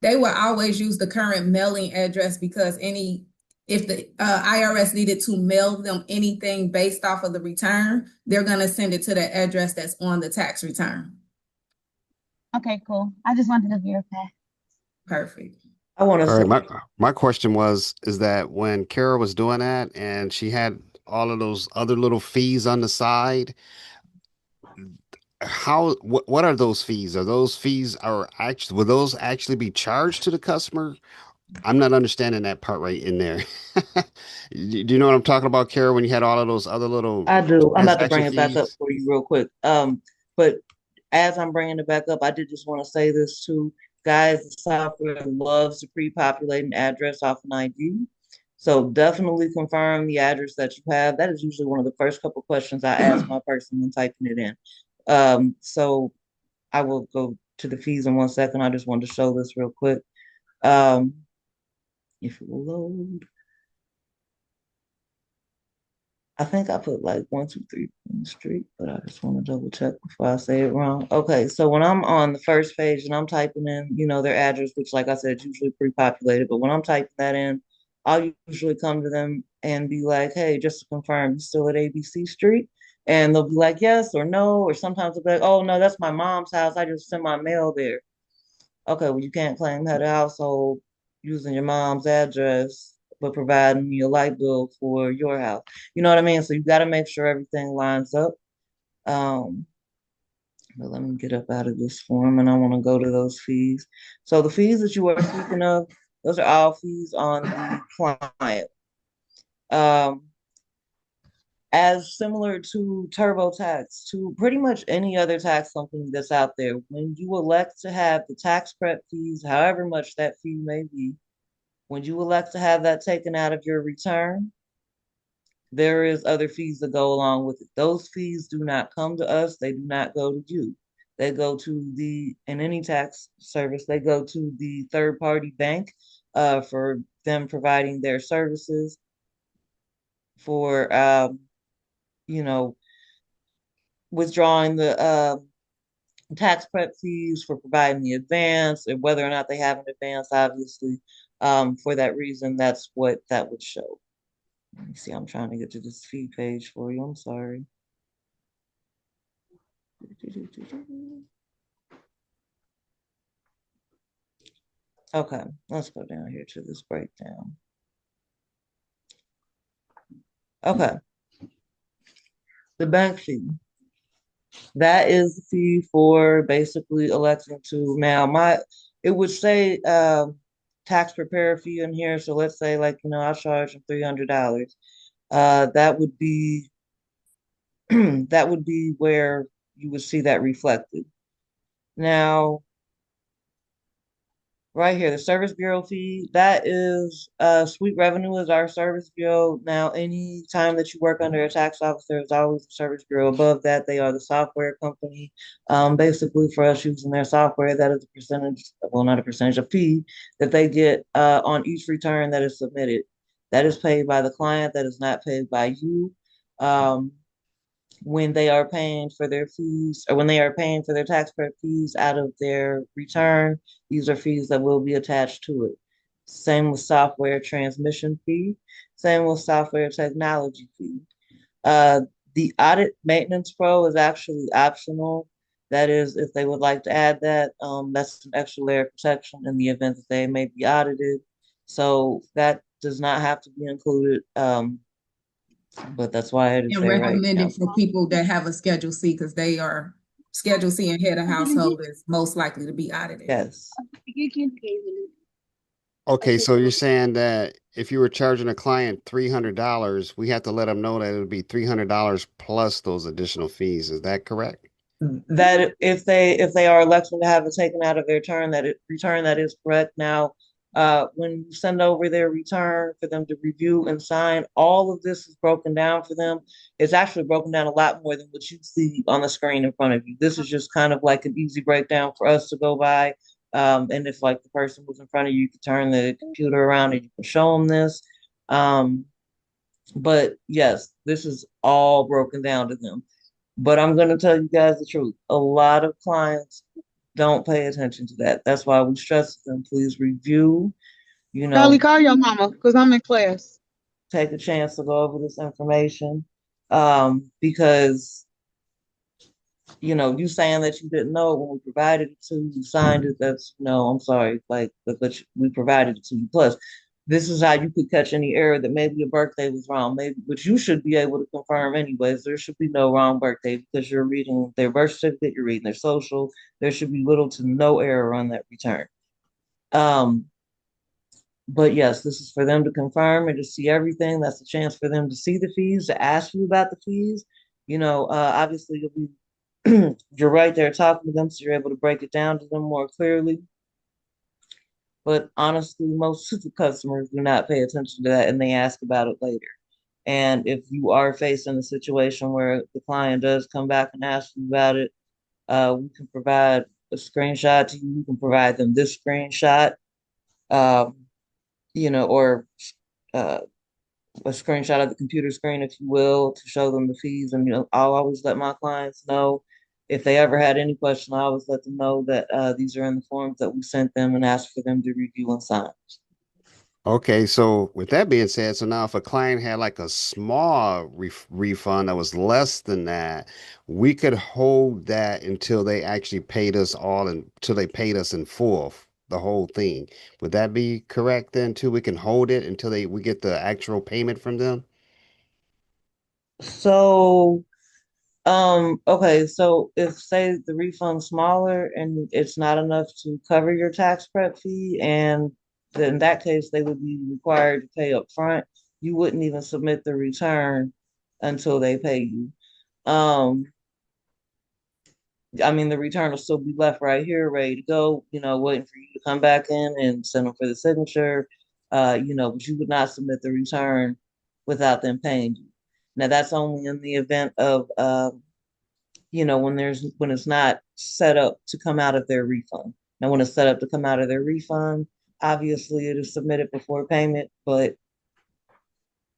They will always use the current mailing address because if the IRS needed to mail them anything based off of the return, they're going to send it to the address that's on the tax return. Okay, cool. I just wanted to verify. Perfect. I want to All right, say, my question is that when Kara was doing that and she had all of those other little fees on the side, what are those fees? Are those fees are actually will those actually be charged to the customer? I'm not understanding that part right in there. Do you know what I'm talking about, Kara, when you had all of those other little I do. I'm about to transaction bring it back up fees? for you real quick. But as I'm bringing it back up, I did just want to say this too, guys. The software loves to pre-populate an address off an ID, so definitely confirm the address that you have. That is usually one of the first couple questions I ask my person when typing it in. So I will go to the fees in 1 second. I just wanted to show this real quick. Um, if it will load. I think I put like 123 in the street, but I just want to double check before I say it wrong. Okay, so when I'm on the first page and I'm typing in, their address, which like I said, usually pre-populated, but when I'm typing that in, I'll usually come to them and be like, hey, just to confirm, you still at ABC Street? And they'll be like, yes or no, or sometimes they'll be like, oh no, that's my mom's house. I just sent my mail there. Okay, well, you can't claim head of household using your mom's address, but providing your light bill for your house. You know what I mean? So you got to make sure everything lines up. Um, but let me get up out of this form and I want to go to those fees. So the fees that you are speaking of, those are all fees on the client. Um, as similar to TurboTax, to pretty much any other tax company that's out there, when you elect to have the tax prep fees, however much that fee may be, when you elect to have that taken out of your return, there is other fees that go along with it. Those fees do not come to us. They do not go to you. They go to in any tax service, they go to the third party bank for them providing their services for, you know, withdrawing the tax prep fees, for providing the advance, and whether or not they have an advance, obviously. For that reason, that's what that would show. Let me see, I'm trying to get to this fee page for you. I'm sorry. Okay, let's go down here to this breakdown. Okay, the bank fee. That is the fee for basically electing to now it would say tax preparer fee in here. So let's say like, I'll charge them $300. That would be that would be where you would see that reflected. Now, right here, the service bureau fee, that is Sweet Revenue is our service bureau. Now, any time that you work under a tax office, there's always a service bureau above that. They are the software company. Basically, for us using their software, that is a percentage, well, not a percentage, a fee that they get on each return that is submitted. That is paid by the client. That is not paid by you. When they are paying for their fees, or when they are paying for their tax prep fees out of their return, these are fees that will be attached to it. Same with software transmission fee, same with software technology fee. Uh, the audit maintenance pro is actually optional. That is, if they would like to add that, that's an extra layer of protection in the event that they may be audited. So that does not have to be included. But that's why it is And there right now. recommended for people that have a Schedule C because they are Schedule C and head of household is most likely to be audited. Yes. Okay, so you're saying that if you were charging a client $300, we have to let them know that it would be $300 plus those additional fees. Is that correct? That if they are electing to have it taken out of their return, that is correct. Now, when you send over their return for them to review and sign, all of this is broken down for them. It's actually broken down a lot more than what you see on the screen in front of you. This is just kind of like an easy breakdown for us to go by. And if like the person was in front of you, you could turn the computer around and you can show them this. But yes, this is all broken down to them. But I'm going to tell you guys the truth. A lot of clients don't pay attention to that. That's why we stress them. Please review, Charlie, call your mama because I'm in class. take a chance to go over this information. Because you saying that you didn't know it when we provided it to you, you signed it, that's, no, I'm sorry, like, but we provided it to you. Plus, this is how you could catch any error that maybe your birthday was wrong, maybe, but you should be able to confirm anyways. There should be no wrong birthday because you're reading their birth certificate, you're reading their social. There should be little to no error on that return. Um, but yes, this is for them to confirm and to see everything. That's a chance for them to see the fees, to ask you about the fees. Obviously, you're right there talking to them, so you're able to break it down to them more clearly. But honestly, most of the customers do not pay attention to that and they ask about it later. And if you are facing a situation where the client does come back and ask you about it, we can provide a screenshot to you. We can provide them this screenshot, um, or uh, a screenshot of the computer screen, if you will, to show them the fees. And I'll always let my clients know if they ever had any question. I always let them know that these are in the forms that we sent them and ask for them to review and sign. Okay, so with that being said, so now if a client had like a small refund that was less than that, we could hold that until they actually paid us all and until they paid us in full, the whole thing. Would that be correct then too? We can hold it until we get the actual payment from them? So, okay, so if say the refund's smaller and it's not enough to cover your tax prep fee, and then in that case they would be required to pay up front, you wouldn't even submit the return until they pay you. Um, I mean, the return will still be left right here, ready to go, waiting for you to come back in and send them for the signature. But you would not submit the return without them paying you. Now, that's only in the event of, when it's not set up to come out of their refund. Now, when it's set up to come out of their refund, obviously it is submitted before payment, but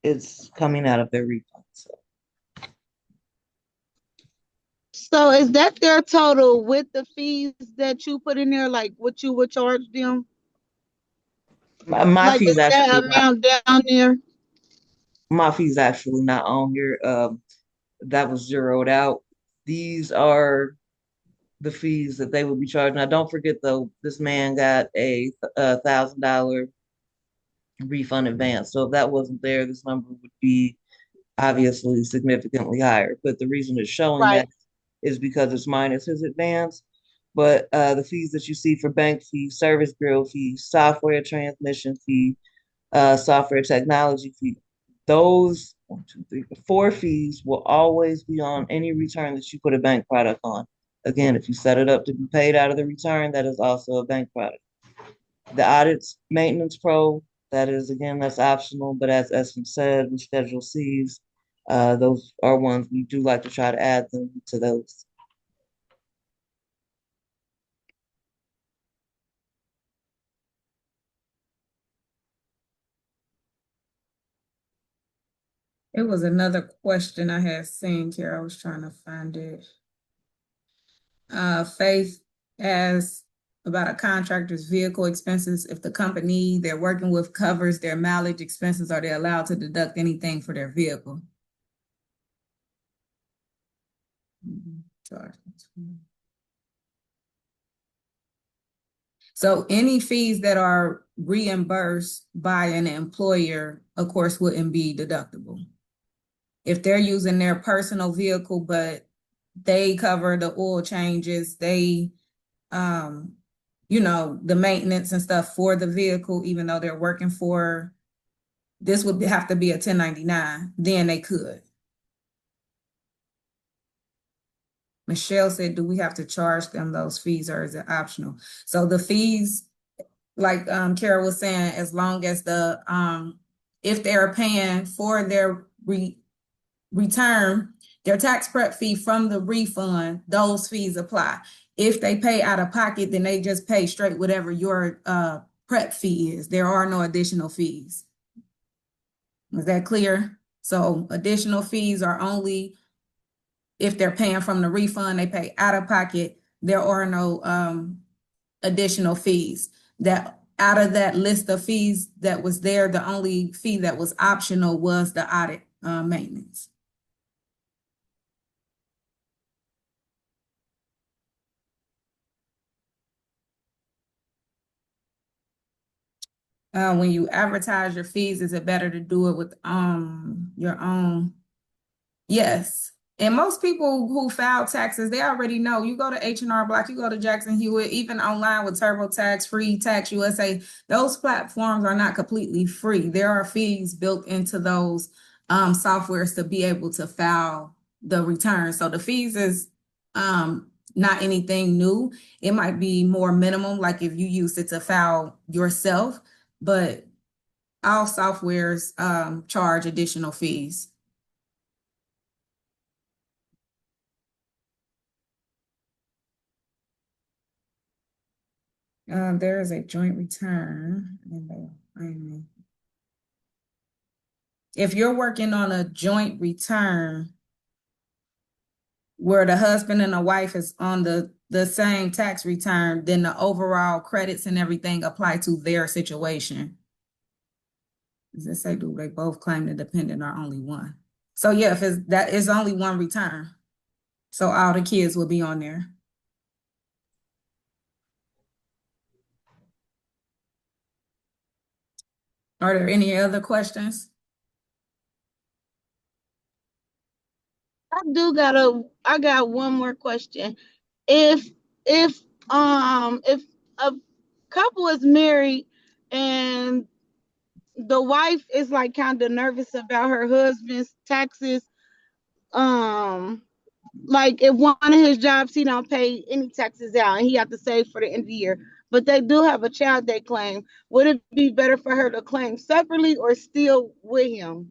it's coming out of their refund. So So is that their total with the fees that you put in there, like what you would charge them? my Like fees is actually that not amount down there? my fees actually not on here. That was zeroed out. These are the fees that they would be charged. Now, don't forget though, this man got a $1,000 refund advance. So if that wasn't there, this number would be obviously significantly higher. But the reason it's showing Right. that is because it's minus his advance. But the fees that you see for bank fees, service bureau fees, software transmission fee, software technology fee, those 4 fees will always be on any return that you put a bank product on. Again, if you set it up to be paid out of the return, that is also a bank product. The audits maintenance pro, that is, again, that's optional, but as Espen said, with Schedule Cs, those are ones we do like to try to add them to those. It was another question I had seen here. I was trying to find it. Faith asked about a contractor's vehicle expenses. If the company they're working with covers their mileage expenses, are they allowed to deduct anything for their vehicle? Sorry. So any fees that are reimbursed by an employer, of course, wouldn't be deductible. If they're using their personal vehicle, but they cover the oil changes, the maintenance and stuff for the vehicle, even though they're working for, this would have to be a 1099, then they could. Michelle said, do we have to charge them those fees or is it optional? So the fees, like Kara was saying, as long as if they're paying for their return, their tax prep fee from the refund, those fees apply. If they pay out of pocket, then they just pay straight whatever your prep fee is. There are no additional fees. Is that clear? So additional fees are only if they're paying from the refund, they pay out of pocket. There are no additional fees. That out of that list of fees that was there, the only fee that was optional was the audit maintenance. When you advertise your fees, is it better to do it with your own? Yes. And most people who file taxes, they already know. You go to H&R Block, you go to Jackson Hewitt, even online with TurboTax, Free Tax USA, those platforms are not completely free. There are fees built into those softwares to be able to file the return. So the fees is not anything new. It might be more minimum, like if you use it to file yourself, but all softwares charge additional fees. There is a joint return. If you're working on a joint return where the husband and the wife is on the same tax return, then the overall credits and everything apply to their situation. Does it say, do they both claim the dependent or only one? So yeah, if that is only one return. So all the kids will be on there. Are there any other questions? I got one more question. If a couple is married and the wife is like kind of nervous about her husband's taxes, um like if one of his jobs he don't pay any taxes out and he have to save for the end of the year, but they do have a child they claim, would it be better for her to claim separately or still with him?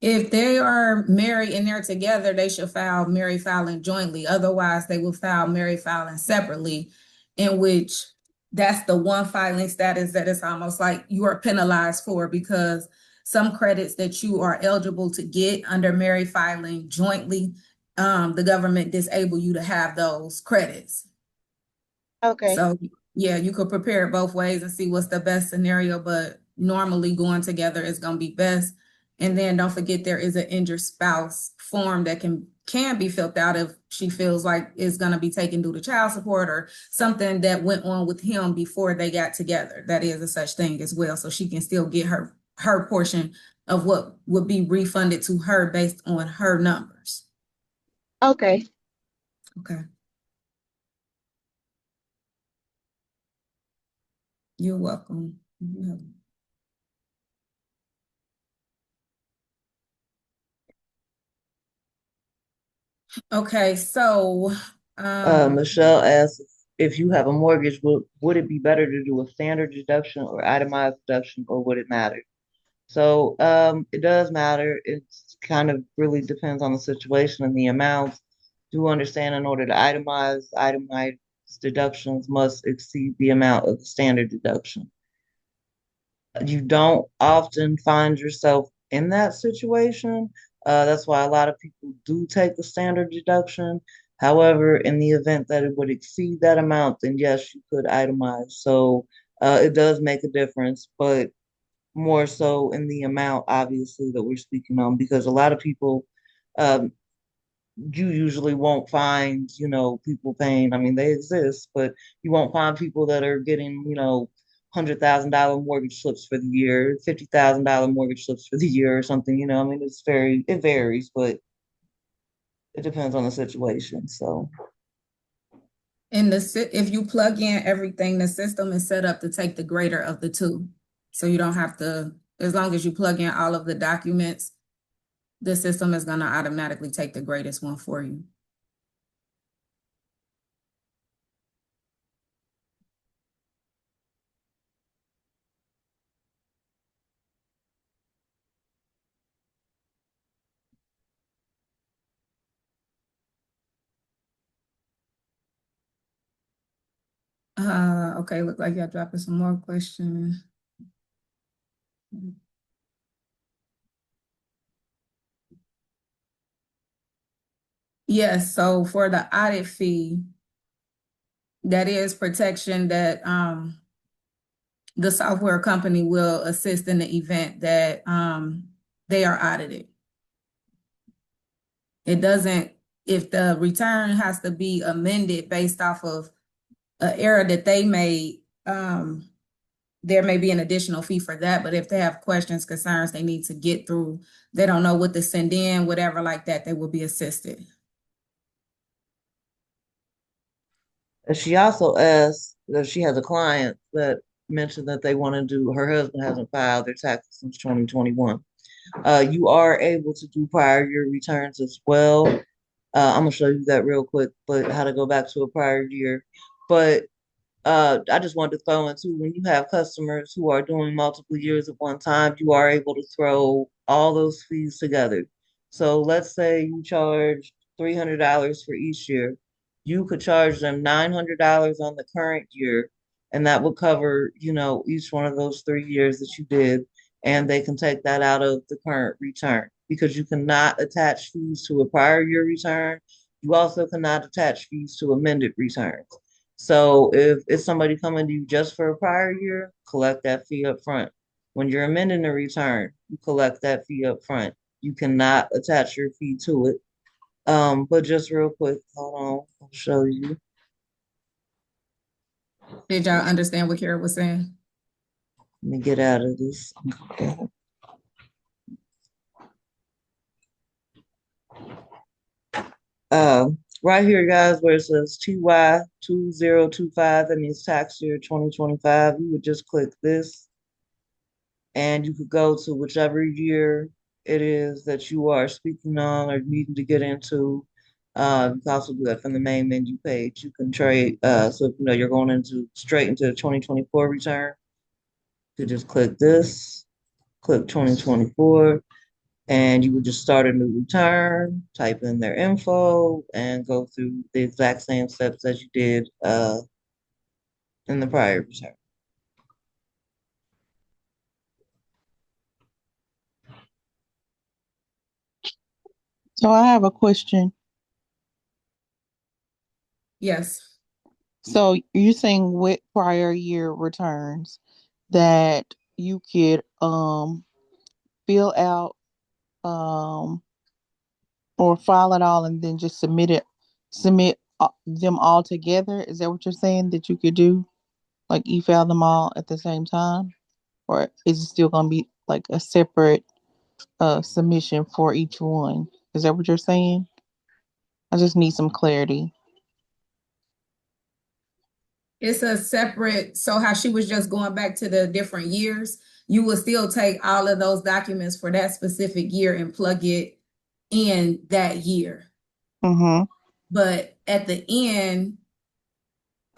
If they are married and they're together, they should file married filing jointly. Otherwise, they will file married filing separately, in which that's the one filing status that is almost like you are penalized for, because some credits that you are eligible to get under married filing jointly, the government disable you to have those credits. Okay. So yeah, you could prepare it both ways and see what's the best scenario, but normally going together is going to be best. And then don't forget there is an injured spouse form that can be filled out if she feels like it's going to be taken due to child support or something that went on with him before they got together. That is a such thing as well. So she can still get her portion of what would be refunded to her based on her numbers. Okay. Okay. You're welcome. Okay, so Michelle asks if you have a mortgage, would it be better to do a standard deduction or itemized deduction, or would it matter? So it does matter. It's kind of really depends on the situation and the amounts. Do understand in order to itemized deductions must exceed the amount of the standard deduction. You don't often find yourself in that situation. That's why a lot of people do take the standard deduction. However, in the event that it would exceed that amount, then yes, you could itemize. So it does make a difference, but more so in the amount, obviously, that we're speaking on, because a lot of people, um, you usually won't find, people paying. I mean, they exist, but you won't find people that are getting, $100,000 mortgage slips for the year, $50,000 mortgage slips for the year or something. I mean, it varies, but it depends on the situation. So, if you plug in everything, the system is set up to take the greater of the two. So you don't have to, as long as you plug in all of the documents, the system is going to automatically take the greatest one for you. Okay, look like y'all dropping some more questions. Yes, so for the audit fee, that is protection that the software company will assist in the event that they are audited. It doesn't, if the return has to be amended based off of an error that they made, there may be an additional fee for that, but if they have questions, concerns, they need to get through, they don't know what to send in, whatever like that, they will be assisted. And she also asked that she has a client that mentioned that they want to do, her husband hasn't filed their taxes since 2021. You are able to do prior year returns as well. I'm gonna show you that real quick, but how to go back to a prior year. But I just wanted to throw in too, when you have customers who are doing multiple years at one time, you are able to throw all those fees together. So let's say you charge $300 for each year. You could charge them $900 on the current year, and that would cover, each one of those 3 years that you did, and they can take that out of the current return because you cannot attach fees to a prior year return. You also cannot attach fees to amended returns. So if it's somebody coming to you just for a prior year, collect that fee up front. When you're amending a return, you collect that fee up front. You cannot attach your fee to it. But just real quick, hold on, I'll show you. Did y'all understand what Kara was saying? Let me get out of this. Right here, guys, where it says TY 2025, that means tax year 2025. You would just click this and you could go to whichever year it is that you are speaking on or needing to get into. You can also do that from the main menu page. You can trade, so if you're going straight into the 2024 return, you just click this, click 2024, and you would just start a new return, type in their info, and go through the exact same steps as you did in the prior return. So I have a question. Yes. So you're saying with prior year returns that you could fill out or file it all and then just submit them all together? Is that what you're saying that you could do? Like e-file them all at the same time? Or is it still gonna be like a separate submission for each one? Is that what you're saying? I just need some clarity. It's a separate, so how she was just going back to the different years, you will still take all of those documents for that specific year and plug it in that year. Mm-hmm. But at the end,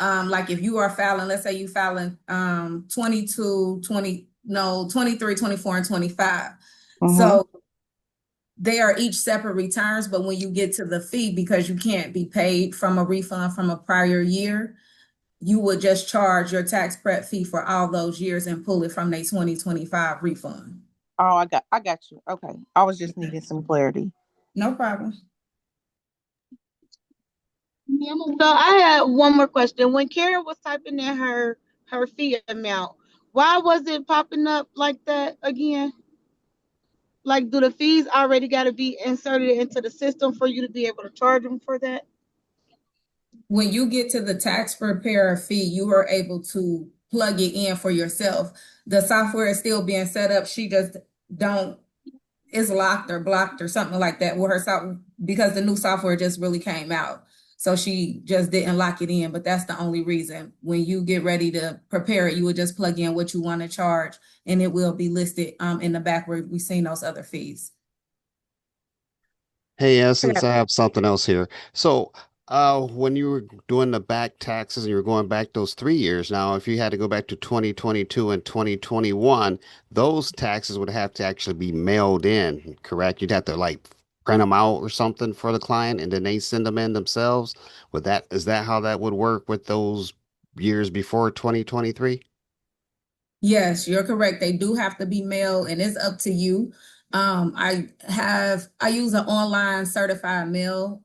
like if you are filing, let's say you filing 22, 20, no, 23, 24, and 25. Mm-hmm. So they are each separate returns, but when you get to the fee, because you can't be paid from a refund from a prior year, you would just charge your tax prep fee for all those years and pull it from their 2025 refund. Oh, I got you. Okay. I was just needing some clarity. No problem. So I had one more question. When Karen was typing in her fee amount, why was it popping up like that again? Like, do the fees already got to be inserted into the system for you to be able to charge them for that? When you get to the tax preparer fee, you are able to plug it in for yourself. The software is still being set up. She just don't, it's locked or blocked or something like that with her because the new software just really came out. So she just didn't lock it in, but that's the only reason. When you get ready to prepare it, you would just plug in what you want to charge and it will be listed in the back where we've seen those other fees. Hey, Essence, I have something else here. So, when you were doing the back taxes and you were going back those 3 years, now, if you had to go back to 2022 and 2021, those taxes would have to actually be mailed in, correct? You'd have to like print them out or something for the client and then they send them in themselves. Is that how that would work with those years before 2023? Yes, you're correct. They do have to be mailed and it's up to you. I use an online certified mail.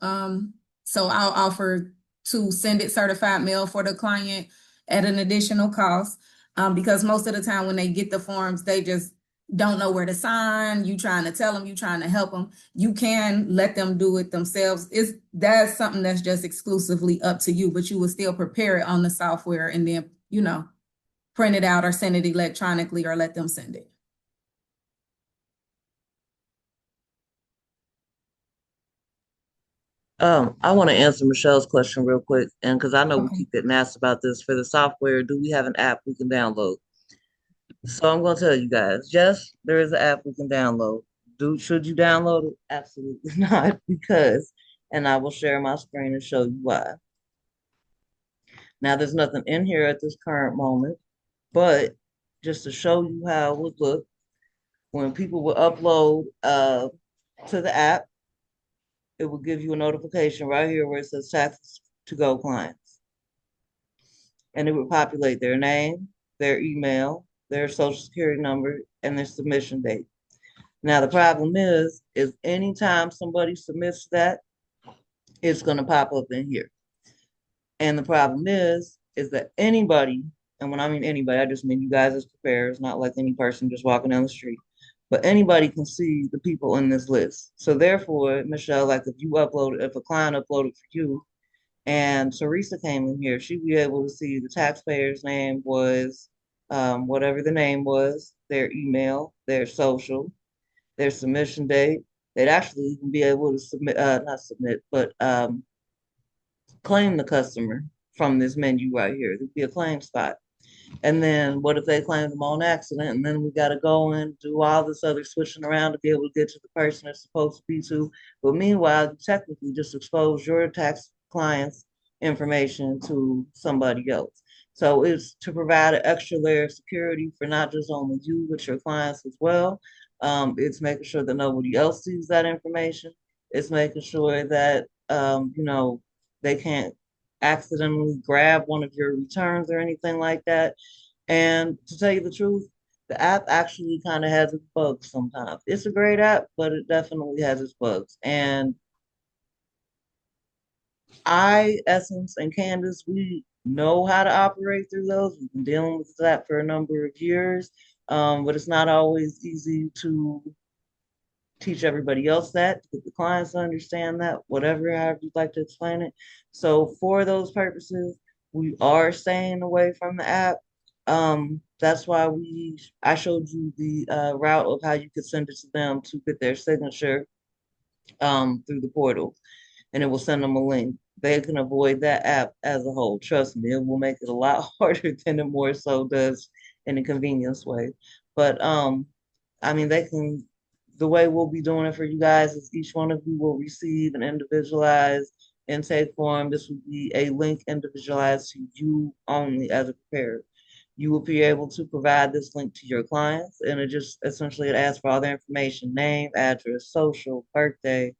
So I'll offer to send it certified mail for the client at an additional cost. Because most of the time when they get the forms, they just don't know where to sign. You trying to tell them, you trying to help them. You can let them do it themselves. That's something that's just exclusively up to you, but you will still prepare it on the software and then, print it out or send it electronically or let them send it. I want to answer Michelle's question real quick, and because I know we Okay. keep getting asked about this for the software, do we have an app we can download? So I'm going to tell you guys, yes, there is an app we can download. Should you download it? Absolutely not, because, and I will share my screen and show you why. Now, there's nothing in here at this current moment, but just to show you how it would look when people will upload to the app, it will give you a notification right here where it says taxes to go clients. And it would populate their name, their email, their social security number, and their submission date. Now, the problem is anytime somebody submits that, it's going to pop up in here. And the problem is that anybody, and when I mean anybody, I just mean you guys as preparers, not like any person just walking down the street, but anybody can see the people in this list. So therefore, Michelle, like if a client uploaded for you and Teresa came in here, she'd be able to see the taxpayer's name was whatever the name was, their email, their social, their submission date. They'd actually even be able to not submit, but claim the customer from this menu right here. There'd be a claim spot. And then what if they claim them on accident? And then we got to go and do all this other switching around to be able to get to the person it's supposed to be to. But meanwhile, you technically just expose your tax client's information to somebody else. So it's to provide an extra layer of security for not just only you, but your clients as well. It's making sure that nobody else sees that information. It's making sure that, they can't accidentally grab one of your returns or anything like that. And to tell you the truth, the app actually kind of has its bugs sometimes. It's a great app, but it definitely has its bugs. And Essence, and Candace, we know how to operate through those. We've been dealing with that for a number of years, but it's not always easy to teach everybody else that, to get the clients to understand that, whatever, however you'd like to explain it. So for those purposes, we are staying away from the app. That's why I showed you the route of how you could send it to them to get their signature through the portal, and it will send them a link. They can avoid that app as a whole. Trust me, it will make it a lot harder than it more so does in a convenience way. But I mean, the way we'll be doing it for you guys is each one of you will receive an individualized intake form. This will be a link individualized to you only as a preparer. You will be able to provide this link to your clients, and it asks for all their information: name, address, social, birthday.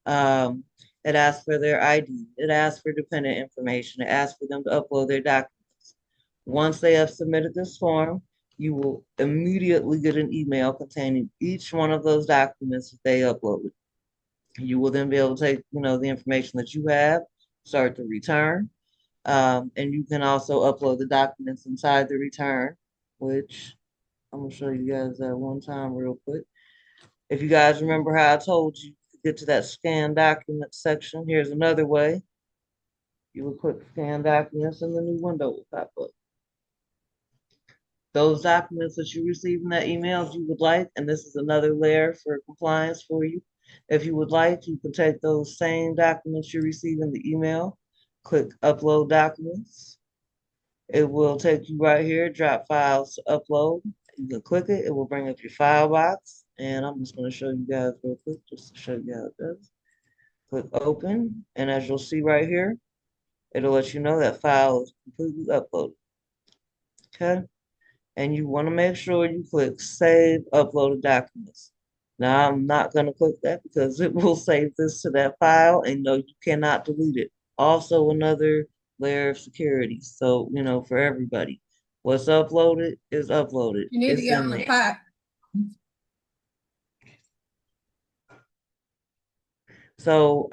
Um, it asks for their ID. It asks for dependent information. It asks for them to upload their documents. Once they have submitted this form, you will immediately get an email containing each one of those documents that they uploaded. You will then be able to take, the information that you have, start the return, and you can also upload the documents inside the return, which I'm gonna show you guys that one time real quick. If you guys remember how I told you to get to that scan document section, here's another way. You will click scan documents and the new window will pop up. Those documents that you receive in that email, if you would like, and this is another layer for compliance for you. If you would like, you can take those same documents you receive in the email, click upload documents. It will take you right here, drop files to upload. You can click it, it will bring up your file box. And I'm just going to show you guys real quick, just to show you how it does. Click open, and as you'll see right here, it'll let you know that file is completely uploaded. Okay? And you want to make sure you click save uploaded documents. Now I'm not going to click that because it will save this to that file, and no, you cannot delete it. Also another layer of security. So, for everybody, what's uploaded is uploaded. You need to It's get in on the there. pot. So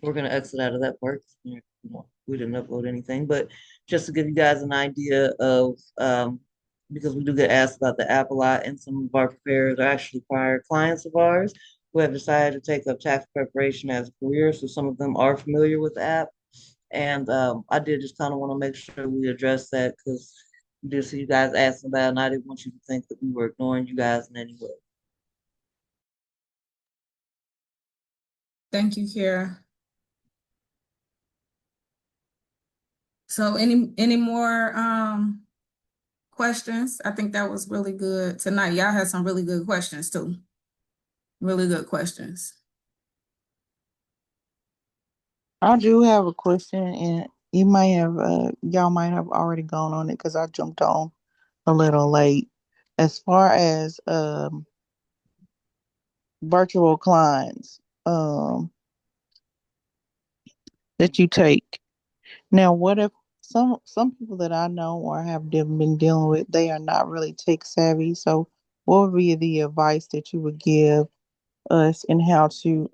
we're going to exit out of that part. We didn't upload anything, but just to give you guys an idea of, because we do get asked about the app a lot, and some of our preparers are actually prior clients of ours who have decided to take up tax preparation as a career. So some of them are familiar with the app. And I did just kind of want to make sure we address that because we did see you guys asking about it, and I didn't want you to think that we were ignoring you guys in any way. Thank you, Kara. So any more questions? I think that was really good tonight. Y'all had some really good questions too. Really good questions. I do have a question, and you might have, y'all might have already gone on it because I jumped on a little late. As far as virtual clients that you take. Now, what if some people that I know or have been dealing with, they are not really tech savvy. So, what would be the advice that you would give us in how to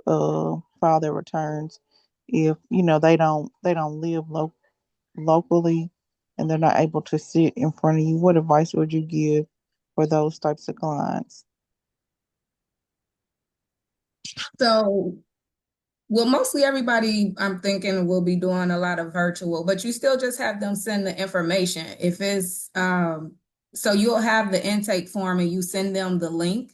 file their returns if they don't live locally and they're not able to sit in front of you? What advice would you give for those types of clients? So, well, mostly everybody I'm thinking will be doing a lot of virtual, but you still just have them send the information. If it's so you'll have the intake form and you send them the link,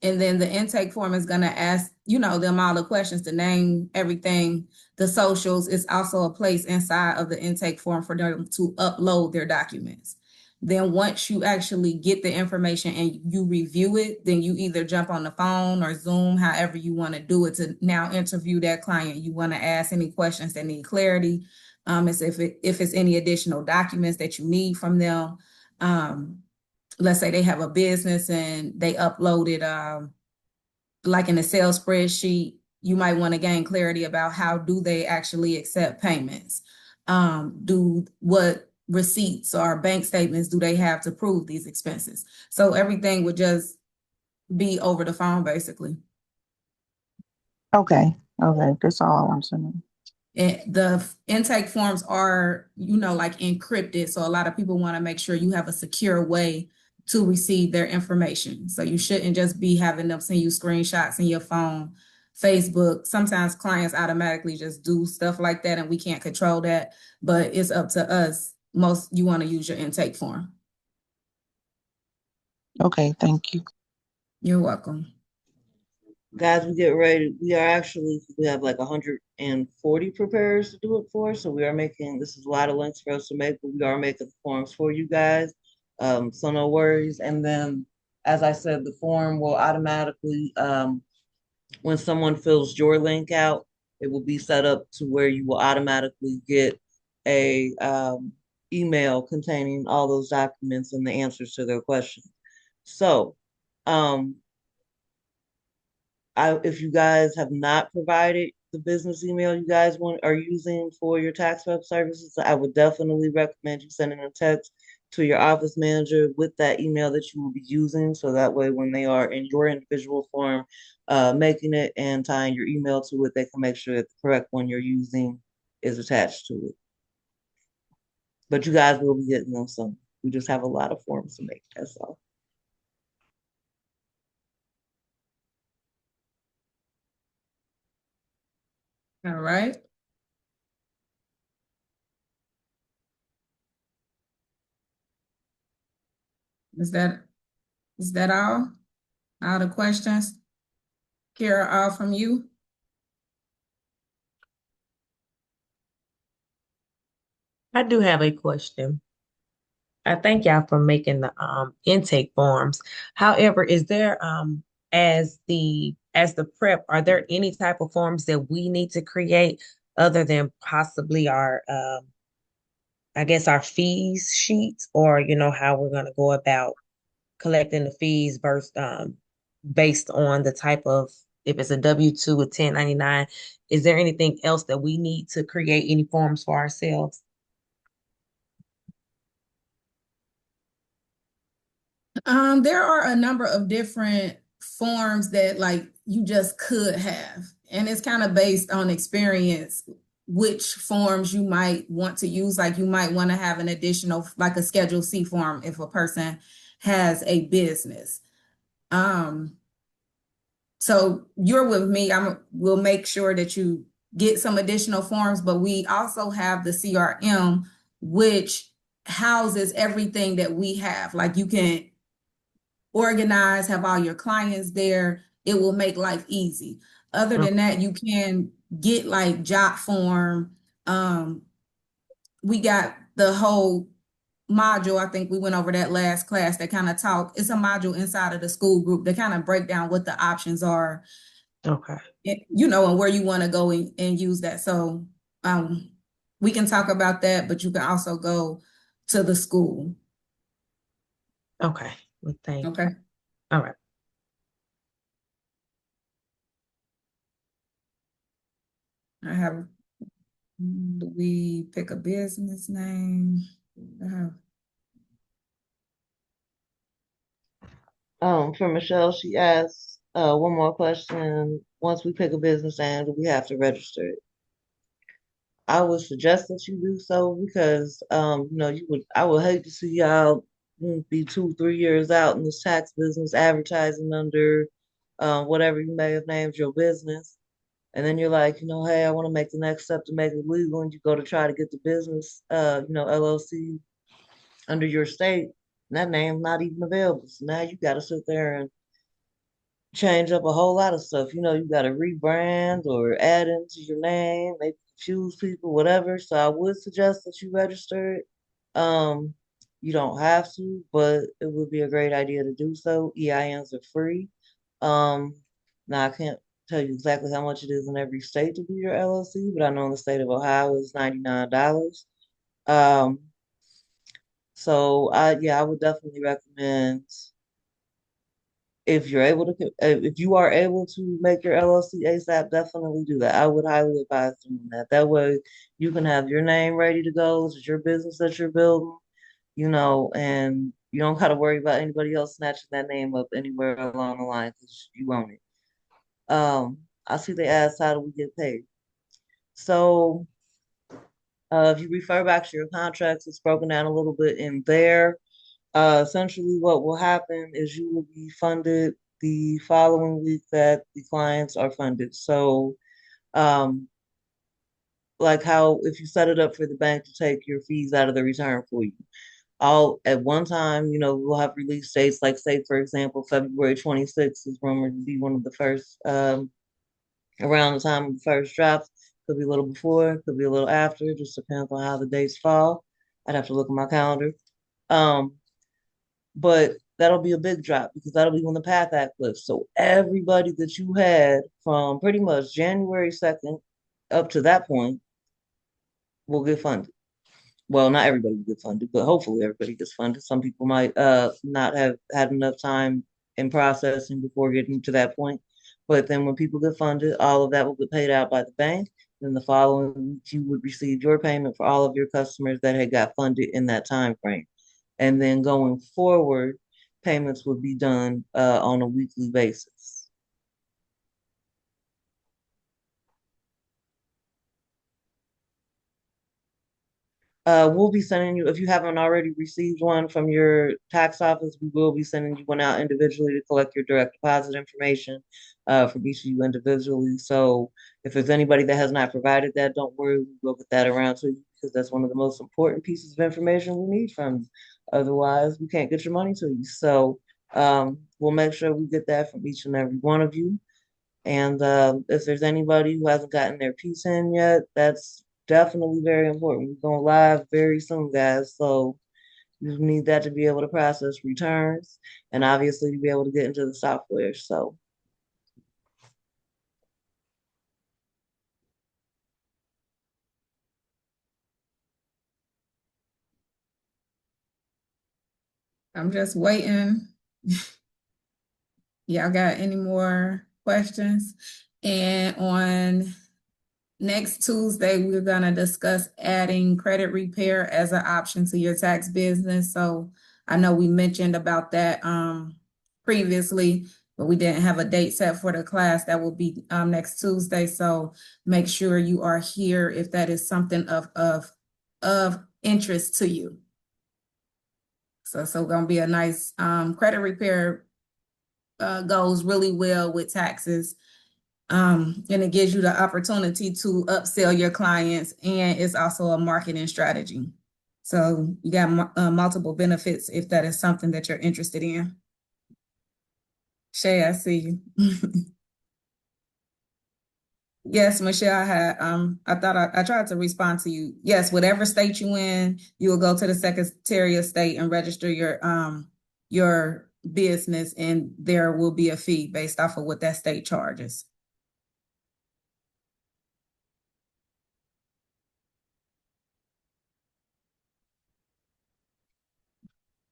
and then the intake form is gonna ask, them all the questions, the name, everything, the socials. It's also a place inside of the intake form for them to upload their documents. Then once you actually get the information and you review it, then you either jump on the phone or Zoom, however you want to do it, to now interview that client. You want to ask any questions that need clarity. It's if it's any additional documents that you need from them. Let's say they have a business and they uploaded like an Excel spreadsheet. You might want to gain clarity about how do they actually accept payments. What receipts or bank statements do they have to prove these expenses? So everything would just be over the phone, basically. Okay, that's all I want to know. And the intake forms are, like encrypted. So a lot of people want to make sure you have a secure way to receive their information. So you shouldn't just be having them send you screenshots in your phone, Facebook. Sometimes clients automatically just do stuff like that and we can't control that, but it's up to us. Most you want to use your intake form. Okay, thank you. You're welcome. Guys, we get ready. We have like 140 preparers to do it for. So we are making, this is a lot of links for us to make, but we are making the forms for you guys. So no worries. And then, as I said, the form will automatically, when someone fills your link out, it will be set up to where you will automatically get a email containing all those documents and the answers to their questions. So, if you guys have not provided the business email you guys are using for your tax prep services, I would definitely recommend you sending a text to your office manager with that email that you will be using. So that way, when they are in your individual form, making it and tying your email to it, they can make sure that the correct one you're using is attached to it. But you guys will be getting them soon. We just have a lot of forms to make. That's all. All right. Is that all? All the questions? Kara, all from you? I do have a question. I thank y'all for making the intake forms. However, is there as the prep, are there any type of forms that we need to create other than possibly our I guess our fees sheets, or how we're gonna go about collecting the fees based on the type of, if it's a W-2 or 1099, is there anything else that we need to create any forms for ourselves? There are a number of different forms that like you just could have, and it's kind of based on experience, which forms you might want to use. Like you might want to have an additional, like a Schedule C form if a person has a business. So you're with me. We'll make sure that you get some additional forms, but we also have the CRM, which houses everything that we have. Like you can organize, have all your clients there. It will make life easy. Other than that, you can get like job form. We got the whole module. I think we went over that last class that kind of talk. It's a module inside of the school group that kind of break down what the options are. Okay. And where you want to go and use that. So we can talk about that, but you can also go to the school. Okay. Well, thank you. Okay. All right. I have, do we pick a business name? For Michelle, she asked one more question. Once we pick a business name, do we have to register it? I would suggest that you do so because I would hate to see y'all be 2, 3 years out in this tax business advertising under whatever you may have named your business. And then you're like, hey, I want to make the next step to make it legal, and you go to try to get the business LLC under your state, and that name's not even available. So now you gotta sit there and change up a whole lot of stuff. You got to rebrand or add into your name, maybe confuse people, whatever. So I would suggest that you register it. You don't have to, but it would be a great idea to do so. EINs are free. Um, Now I can't tell you exactly how much it is in every state to do your LLC, but I know in the state of Ohio it's $99. Um, I would definitely recommend if you are able to make your LLC ASAP, definitely do that. I would highly advise doing that. That way you can have your name ready to go. It's your business that you're building, and you don't got to worry about anybody else snatching that name up anywhere along the line because you own it. I see they asked, how do we get paid? So if you refer back to your contracts, it's broken down a little bit in there. Essentially, what will happen is you will be funded the following week that the clients are funded. So, um, like how if you set it up for the bank to take your fees out of the return for you, all at one time, we'll have release dates. Like, say, for example, February 26th is rumored to be one of the first, around the time of the first draft. Could be a little before, could be a little after. Just depends on how the dates fall. I'd have to look at my calendar. Um, But that'll be a big drop because that'll be when the PATH Act lifts. So everybody that you had from pretty much January 2nd up to that point will get funded. Well, not everybody will get funded, but hopefully everybody gets funded. Some people might not have had enough time in processing before getting to that point. But then when people get funded, all of that will get paid out by the bank. Then the following week, you would receive your payment for all of your customers that had got funded in that time frame. And then going forward, payments would be done on a weekly basis. We'll be sending you, if you haven't already received one from your tax office, we will be sending you one out individually to collect your direct deposit information from each of you individually. So if there's anybody that has not provided that, don't worry, we'll get that around to you because that's one of the most important pieces of information we need from you. Otherwise, we can't get your money to you. So we'll make sure we get that from each and every one of you. And if there's anybody who hasn't gotten their piece in yet, that's definitely very important. We're going live very soon, guys. So you need that to be able to process returns and obviously to be able to get into the software. So I'm just waiting. Y'all got any more questions? And on next Tuesday, we're gonna discuss adding credit repair as an option to your tax business. So I know we mentioned about that previously, but we didn't have a date set for the class. That will be next Tuesday. So make sure you are here if that is something of interest to you. So gonna be a nice credit repair goes really well with taxes. And it gives you the opportunity to upsell your clients, and it's also a marketing strategy. So you got multiple benefits if that is something that you're interested in. Shay, I see you. Yes, Michelle, I thought I tried to respond to you. Yes, whatever state you in, you will go to the Secretary of State and register your business, and there will be a fee based off of what that state charges.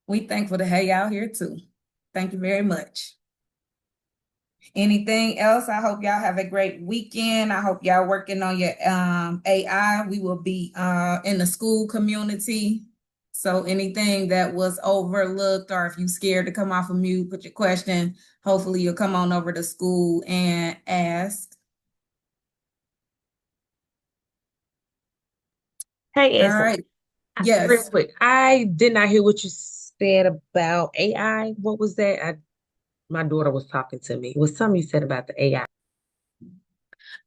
We thankful to have y'all here too. Thank you very much. Anything else? I hope y'all have a great weekend. I hope y'all working on your AI. We will be in the school community. So anything that was overlooked, or if you scared to come off of mute, put your question. Hopefully you'll come on over to school and ask. Hey, All Esther, right. real Yes. quick, I did not hear what you said about AI. What was that? My daughter was talking to me. It was something you said about the AI.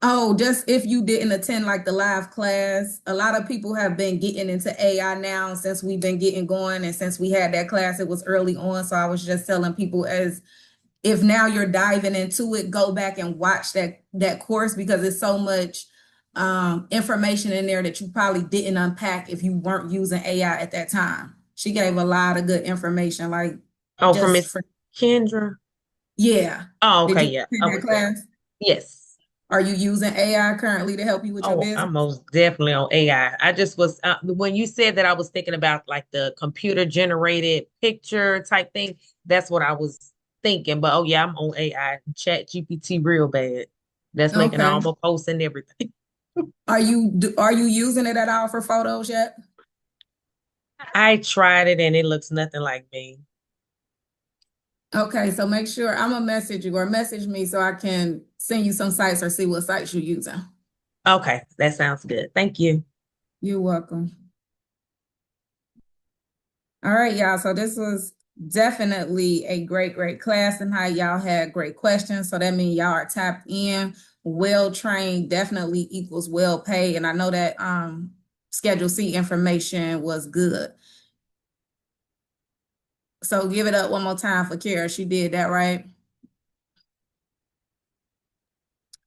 Oh, just if you didn't attend like the live class, a lot of people have been getting into AI now since we've been getting going, and since we had that class, it was early on. So I was just telling people, as if now you're diving into it, go back and watch that course, because it's so much information in there that you probably didn't unpack if you weren't using AI at that time. She gave a lot of good information, like Oh, from just Miss for, Kendra. yeah. Oh, Did okay, you yeah. attend that Okay, good. class? Yes. Are you using AI currently to help you with your Oh, business? I'm most definitely on AI. I just was when you said that, I was thinking about like the computer generated picture type thing. That's what I was thinking. But oh yeah, I'm on AI, Chat GPT real bad. That's making Okay. all my posts and everything. Are you using it at all for photos yet? I tried it and it looks nothing like me. Okay, so make sure I'm gonna message you or message me so I can send you some sites or see what sites you're using. Okay, that sounds good. Thank you. You're welcome. All right, y'all. So this was definitely a great class, and how y'all had great questions. So that means y'all are tapped in, well trained, definitely equals well paid. And I know that Schedule C information was good. So give it up one more time for Kara. She did that, right?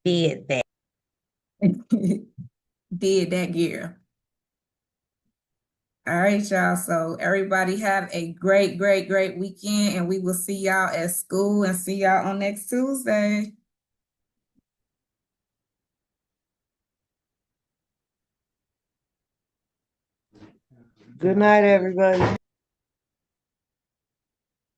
Did that. Did that, gear. All right, y'all. So everybody have a great weekend, and we will see y'all at school and see y'all on next Tuesday. Good night, everybody.